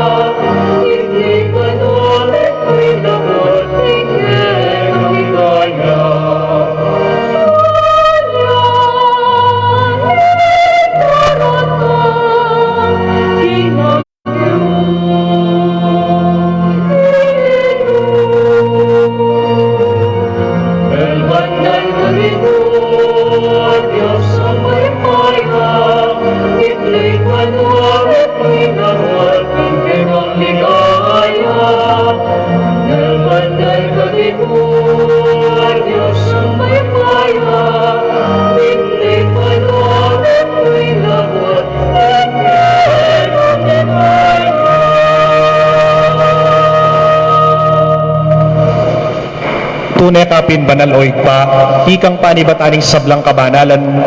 ito'y maluwag, ito'y nagwat, hingkit ang ligaya. Tunay kapin banal oig pa, ikang panibataning sablang kabanalan,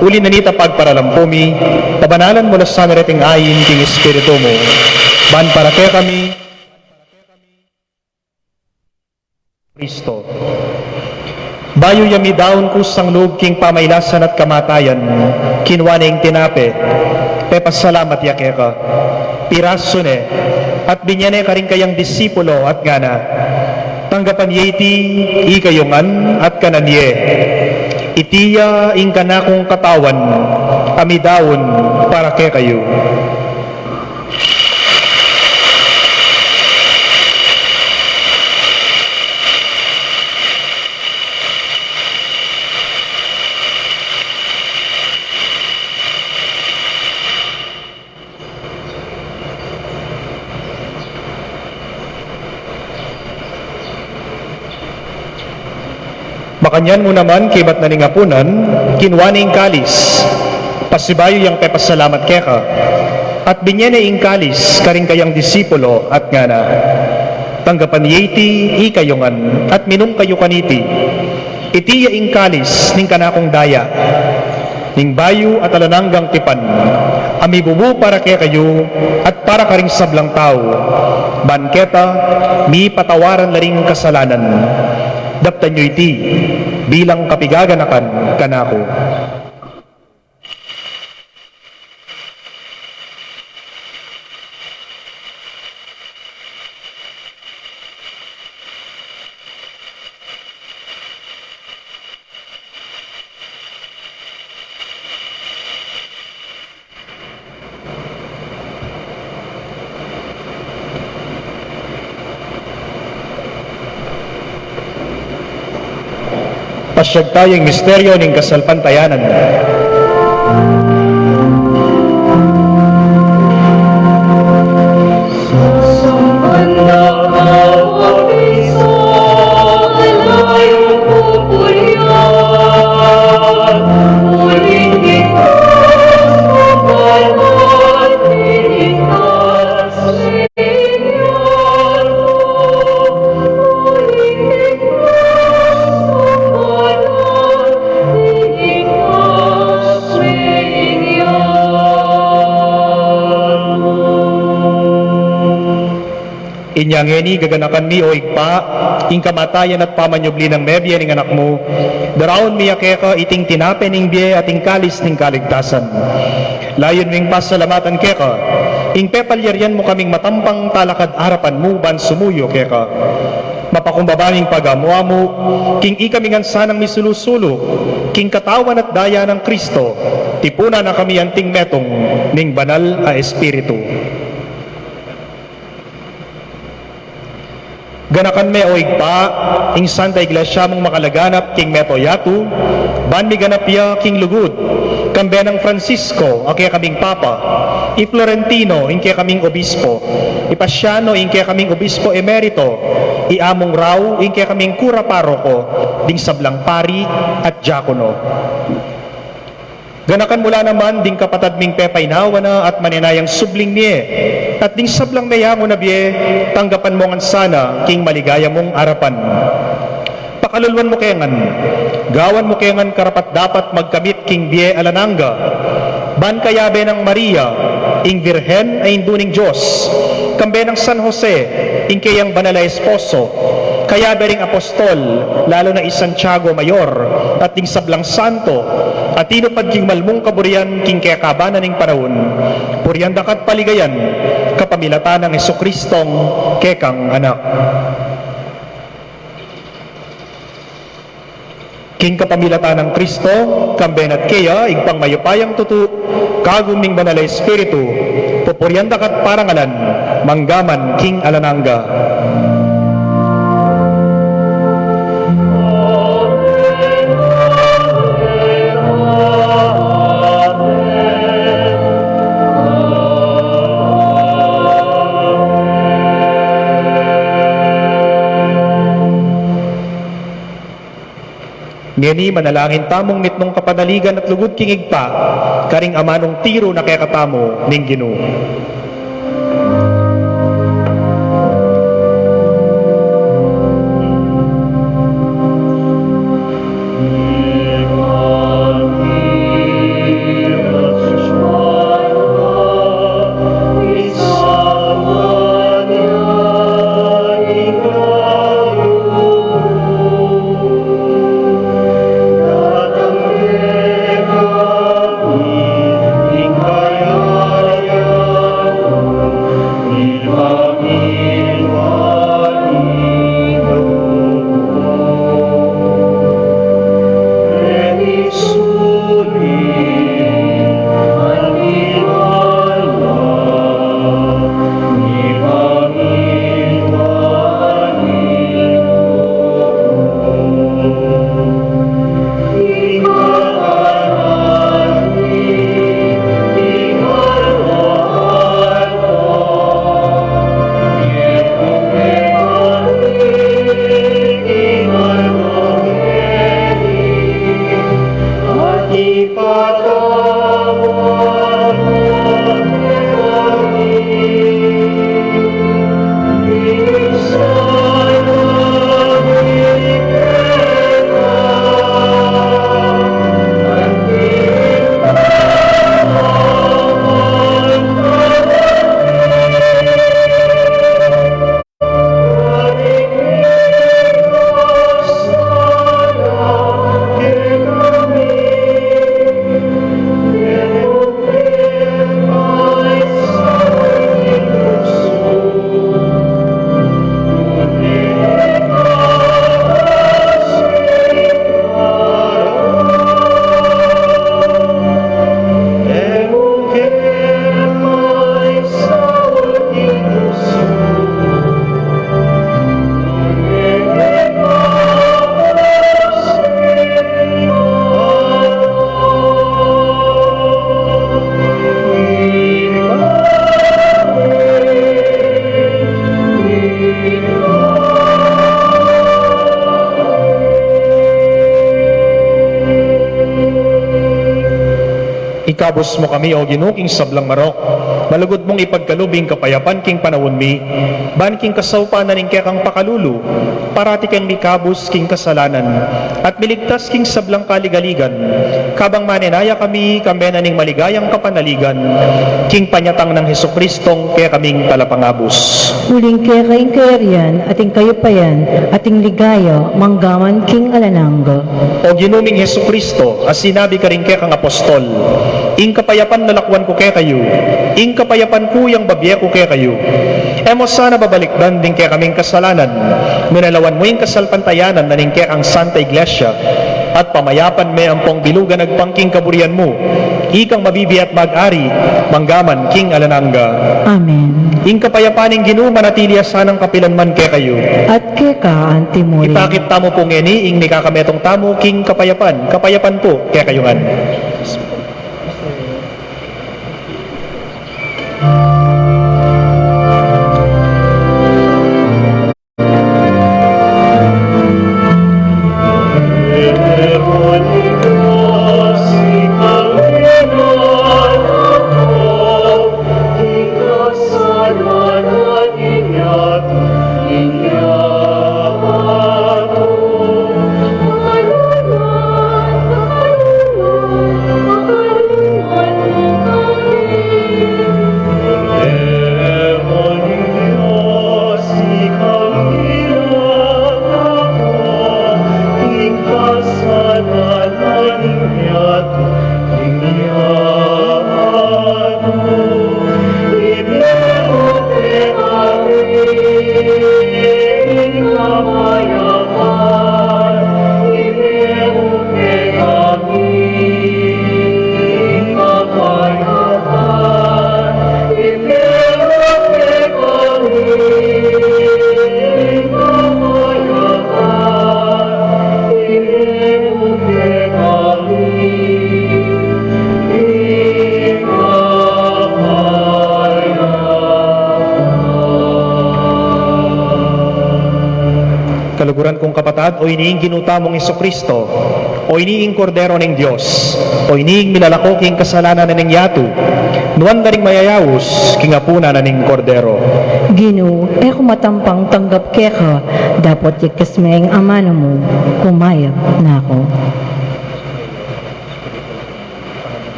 uli na nita pagparalampumi, pabanalan mo na sa nareting ayin king Espiritu mo, ban para kaya kami, Kristo. Bayo yami daon kusang lug king pamaylasan at kamatayan, kinwaning tinape, pepasalamat yakeka, piraso ne, at binyane ka rin kayang disipulo at gana, tanggapan yeti, ikayungan at kananye. Itiya ing kanakong katawan, amidawon para kay kayo. Makanyan mo naman kibat na ningapunan, kinwaning kalis, pasibayo yang pepasalamat keka, at binyene ing kalis, karing kayang disipulo at ngana, tanggapan yeti, ikayungan, at minum kayo kaniti, itiya ing kalis, ning kanakong daya, ning bayo at alananggang tipan, amibubu para kaya kayo at para karing sablang tao. Banketa, mi patawaran laring kasalanan. Daptan nyo iti, bilang kapigaganakan kanako. Pasyag tayong misteryo ng kasalpantayanan. Banda kawabiso, alayong pupulyan, muling ikas, mapalat, inikas, sinyan mo. Muling ikas, mapalat, inikas, sinyan mo. Inyangeni gaganakan mi o igpa, ing kamatayan at pamanyubli ng mebye ning anak mo, daraon mi akeka iting tinape ning biye ating kalis ning kaligtasan. Layon ming pasalamatan keka, ing pepalyaryan mo kaming matampang talakad harapan mo ban sumuyo keka. Mapakumbabaning pagamuha mo, king ikamingan sanang misulusulo, king katawan at daya ng Kristo, tipuna na kami anting metong ning banal a espiritu. Ganakan me o igpa, ing Santa Iglesia mong makalaganap king Metoyatu, ban mi ganapya king Lugud, kambe ng Francisco, akya kaming Papa, i Florentino, ing kaya kaming Obispo, i Pasiano, ing kaya kaming Obispo Emerito, i Among Raw, ing kaya kaming Kura Paroko, ding sablang pari at diakono. Ganakan mula naman ding kapatad ming pepay nawana at maninayang subling niye at ding sablang mayango na biye tanggapan mo ngan sana king maligaya mong arapan. Pakalulwan mo kengan, gawan mo kengan karapat dapat magkamit king biye alananga, ban kayabe ng Maria, ing Virhen ay induning Diyos, kambe ng San Jose, ing kayang banala esposo, kaya bering apostol, lalo na Santiago Mayor, at ding sablang santo, at tinupad king malmong kaburian king kaya kabanan ning panahon, purian dakat paligayan, kapamilatan ng Jesucristong kekang anak. King kapamilatan ng Kristo, kamben at kaya, igpang mayupayang tutu, kaguming banala espiritu, pupurian dakat parangalan, manggaman king alananga. Ngeni manalangin tamong mitnong kapanaligan at lugod king igpa, karing amanong tiro na kaya katamo ning Ginoo. Ikabos mo kami, o ginuking sablang marok. Malugod mong ipagkalubing kapayapan king panawon mi. Ban king kasawpan na ning kekang pakalulu. Parati kang mikabos king kasalanan. At miligtas king sablang kaligaligan. Kabang maninaya kami, na ning maligayang kapanaligan. King panyatang ng Hesukristong kaya kaming talapangabos. Uling kaya kaing kayarian, ating kayupayan, ating ligaya, manggaman king alanangga. O ginuming Hesukristo, as sinabi ka rin kaya kang apostol, ing kapayapan nalakwan ko kaya kayo, ing kapayapan ko yung babye ko kaya kayo. Emo sana babalikdan din kaya kaming kasalanan, minalawan mo yung kasalpantayanan na ning kaya ang Santa Iglesia, at pamayapan may ampong bilugan nagpangking kaburian mo, ikang mabibi at mag-ari, manggaman king alanangga. Amen. Ing kapayapaning ginuman at iliasanang kapilanman kaya kayo. At keka antimuri. Ipakit tamo po ngeni, ing nikakametong tamo, king kapayapan. Kapayapan po, kaya kayungan. Kaluguran kong kapatad, o iniing ginutamong Hesukristo, o iniing kordero ng Diyos, o iniing milalako king kasalanan na ning yatu, nuan na ring mayayawos, king apuna na ning kordero. Ginu, matampang tanggap keka, dapat yakas mayang amano mo, kumayag na ako.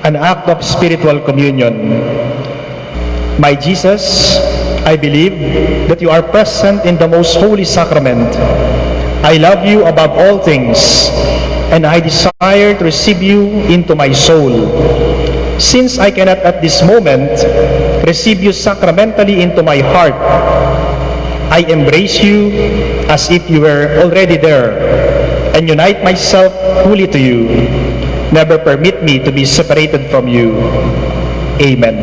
An act of spiritual communion. My Jesus, I believe that you are present in the most holy sacrament. I love you above all things, and I desire to receive you into my soul. Since I cannot at this moment receive you sacramentally into my heart, I embrace you as if you were already there, and unite myself fully to you. Never permit me to be separated from you. Amen.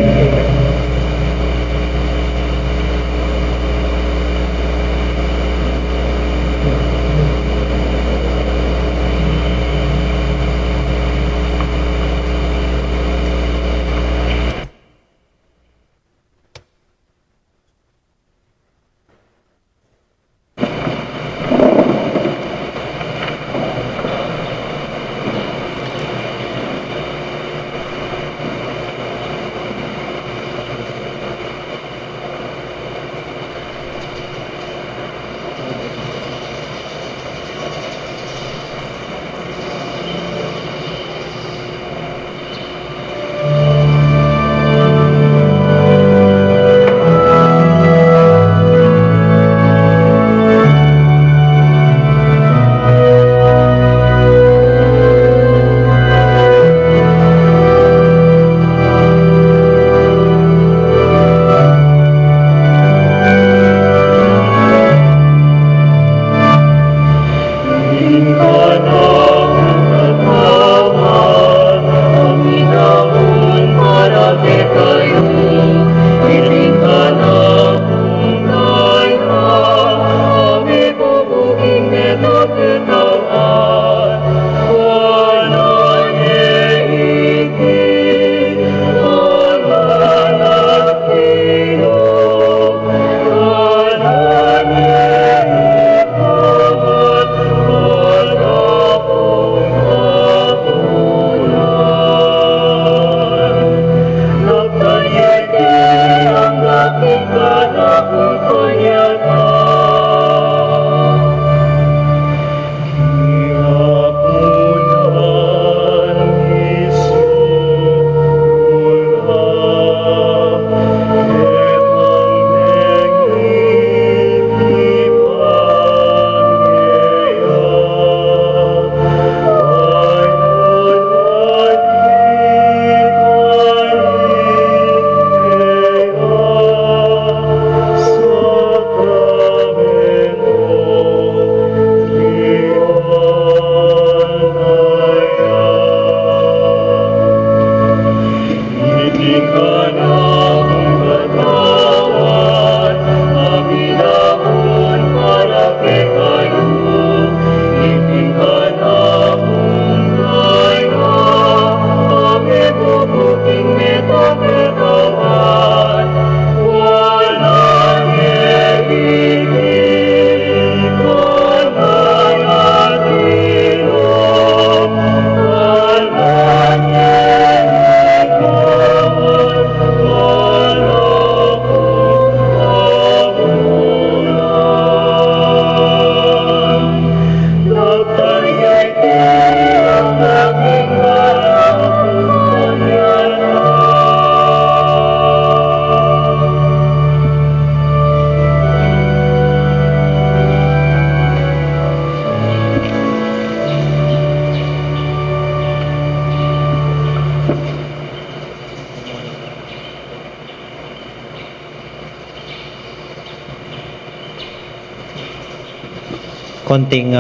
konting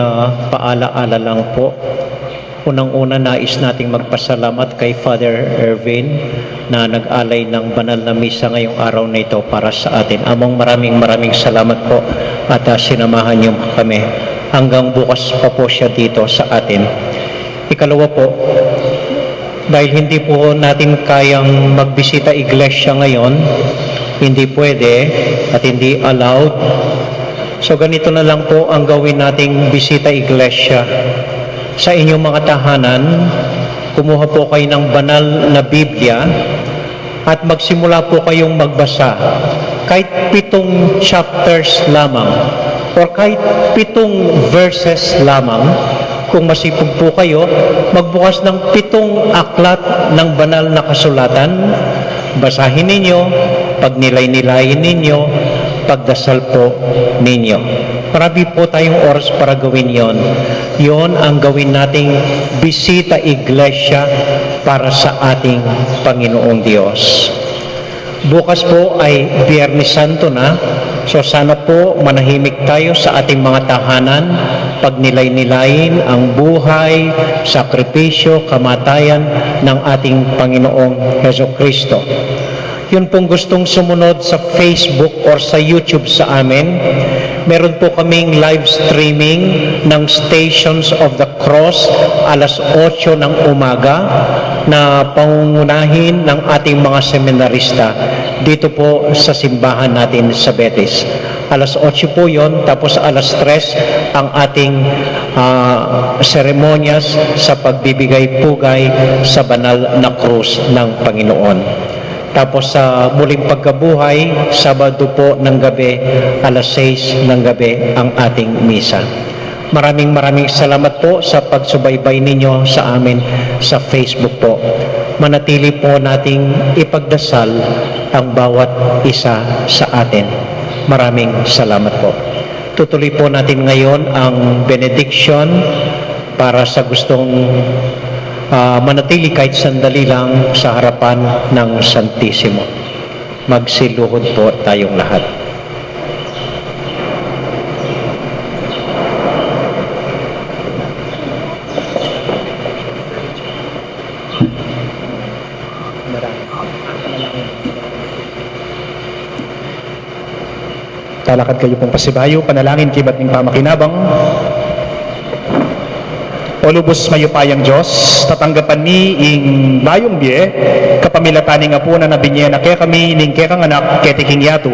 paalaala lang po. Unang-una, nais nating magpasalamat kay Father Ervin na nag-alay ng banal na misa ngayong araw na ito para sa atin. Among maraming salamat po at sinamahan niyo kami. Hanggang bukas pa po siya dito sa atin. Ikalawa po, dahil hindi po natin kayang magbisita iglesia ngayon, hindi pwede at hindi allowed. So ganito na lang po ang gawin nating bisita iglesia. Sa inyong mga tahanan, kumuha po kayo ng banal na Biblia at magsimula po kayong magbasa. Kahit 7 chapters lamang or kahit 7 verses lamang, kung masipag po kayo, magbukas ng 7 aklat ng banal na kasulatan, basahin ninyo, pagnilay-nilayin ninyo, pagdasal po ninyo. Marami po tayong oras para gawin yon. Yon ang gawin nating bisita iglesia para sa ating Panginoong Diyos. Bukas po ay Biyernes Santo na, so sana po manahimik tayo sa ating mga tahanan, pagnilay-nilayin ang buhay, sakripisyo, kamatayan ng ating Panginoong Hesukristo. Yun pong gustong sumunod sa Facebook or sa YouTube sa amin, meron po kaming live streaming ng Stations of the Cross alas 8 ng umaga na pangungunahin ng ating mga seminarista dito po sa simbahan natin sa Betis. Alas 8 po yon, tapos alas 3 ang ating seremonyas sa pagbibigay pugay sa banal na krus ng Panginoon. Tapos sa muling pagkabuhay, Sabado po ng gabi, alas 6 ng gabi ang ating misa. Maraming salamat po sa pagsubaybay ninyo sa amin sa Facebook po. Manatili po nating ipagdasal ang bawat isa sa atin. Maraming salamat po. Tutuloy po natin ngayon ang benediction para sa gustong manatili kahit sandali lang sa harapan ng Santisimo. Magsiluhod po tayong lahat. Talakad kayo pong pasibayo, panalangin kibat ng pamakinabang. O lubos mayupayang Diyos, tatanggapan ni ing bayong biye, kapamilatan nga po na nabinye na kaya kami ning kaya kang anak ketiking yatu.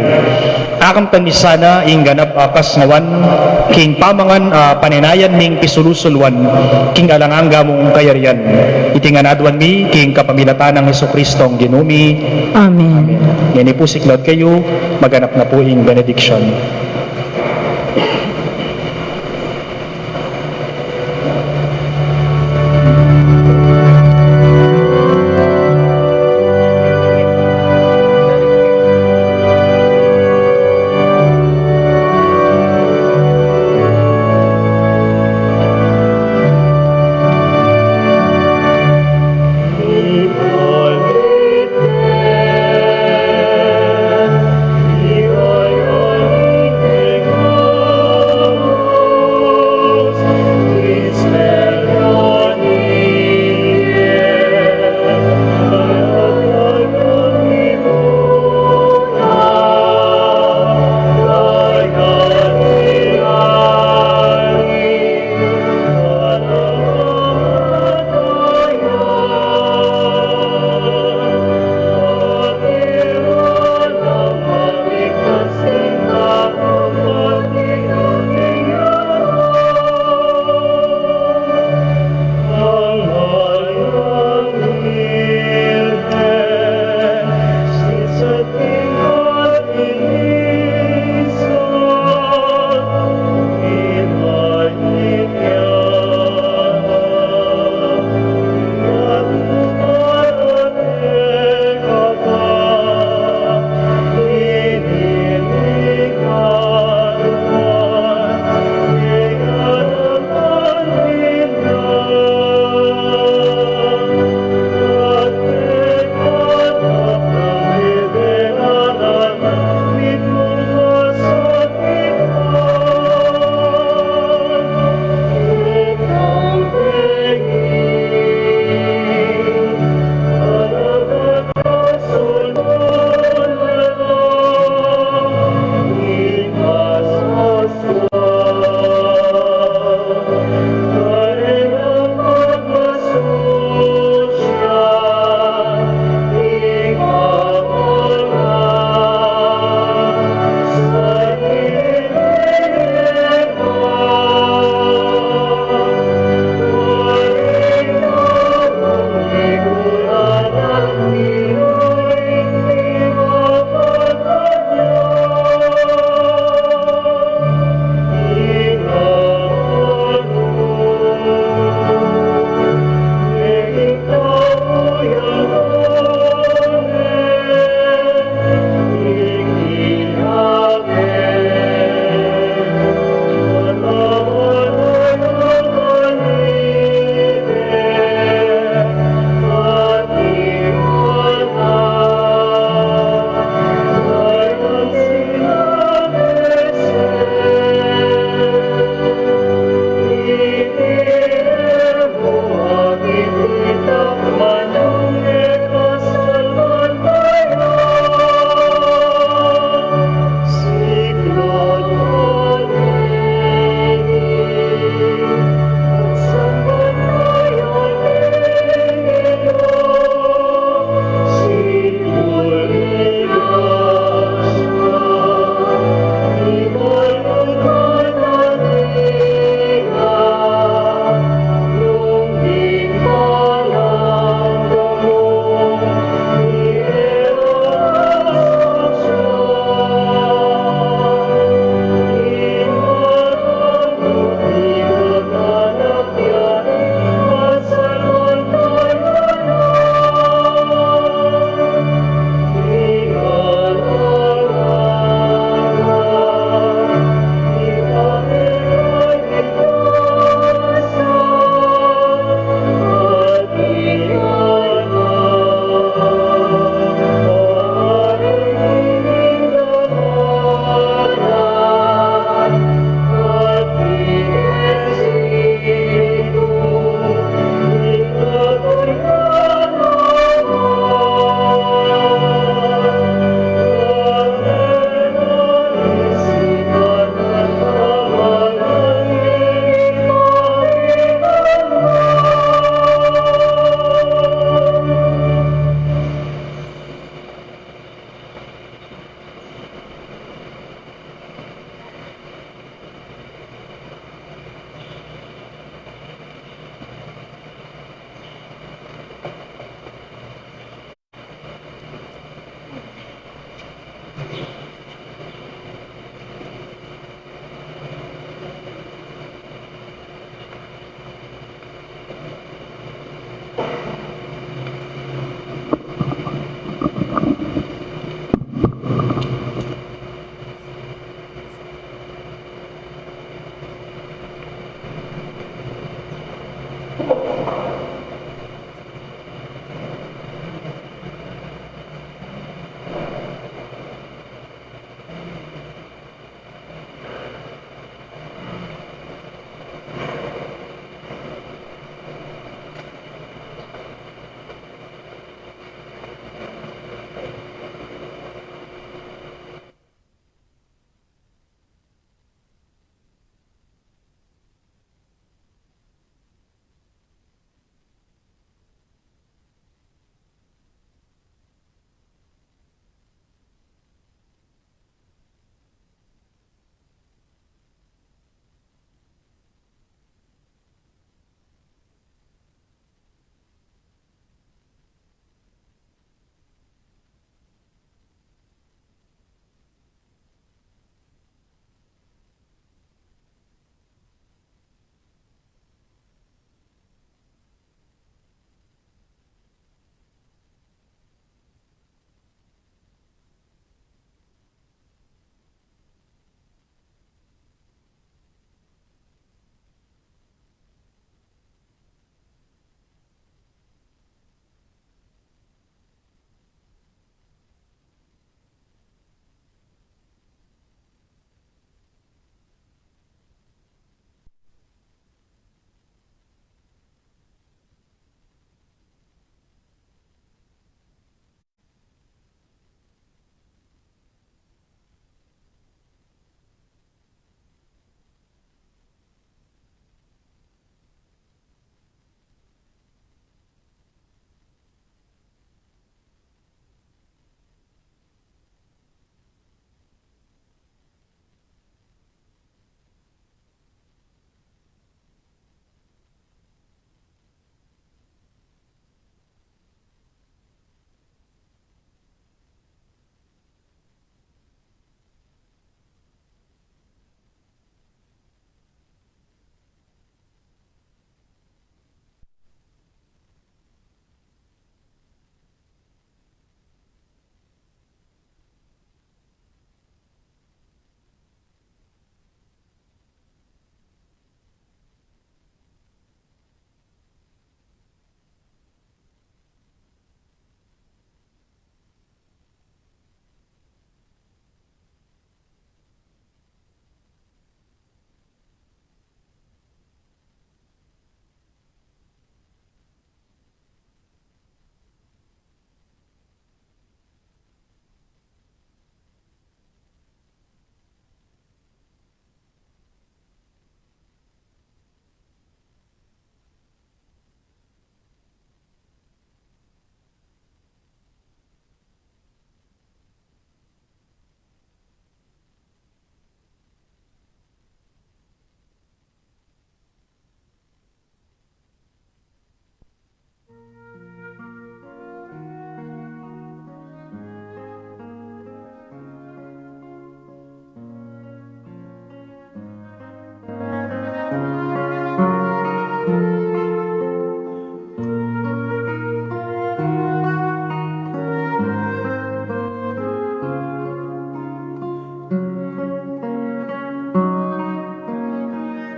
Akam tan sana ing ganap akas ngawan, king pamangan paninayan ning pisulusulwan, king alangangga mong kayarian. Itinganadwan mi, king kapamilatan ng Jesucristong ginumi. Amen. Yan po siklod kayo, maganap na po ing benediction. Amen.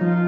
Amen.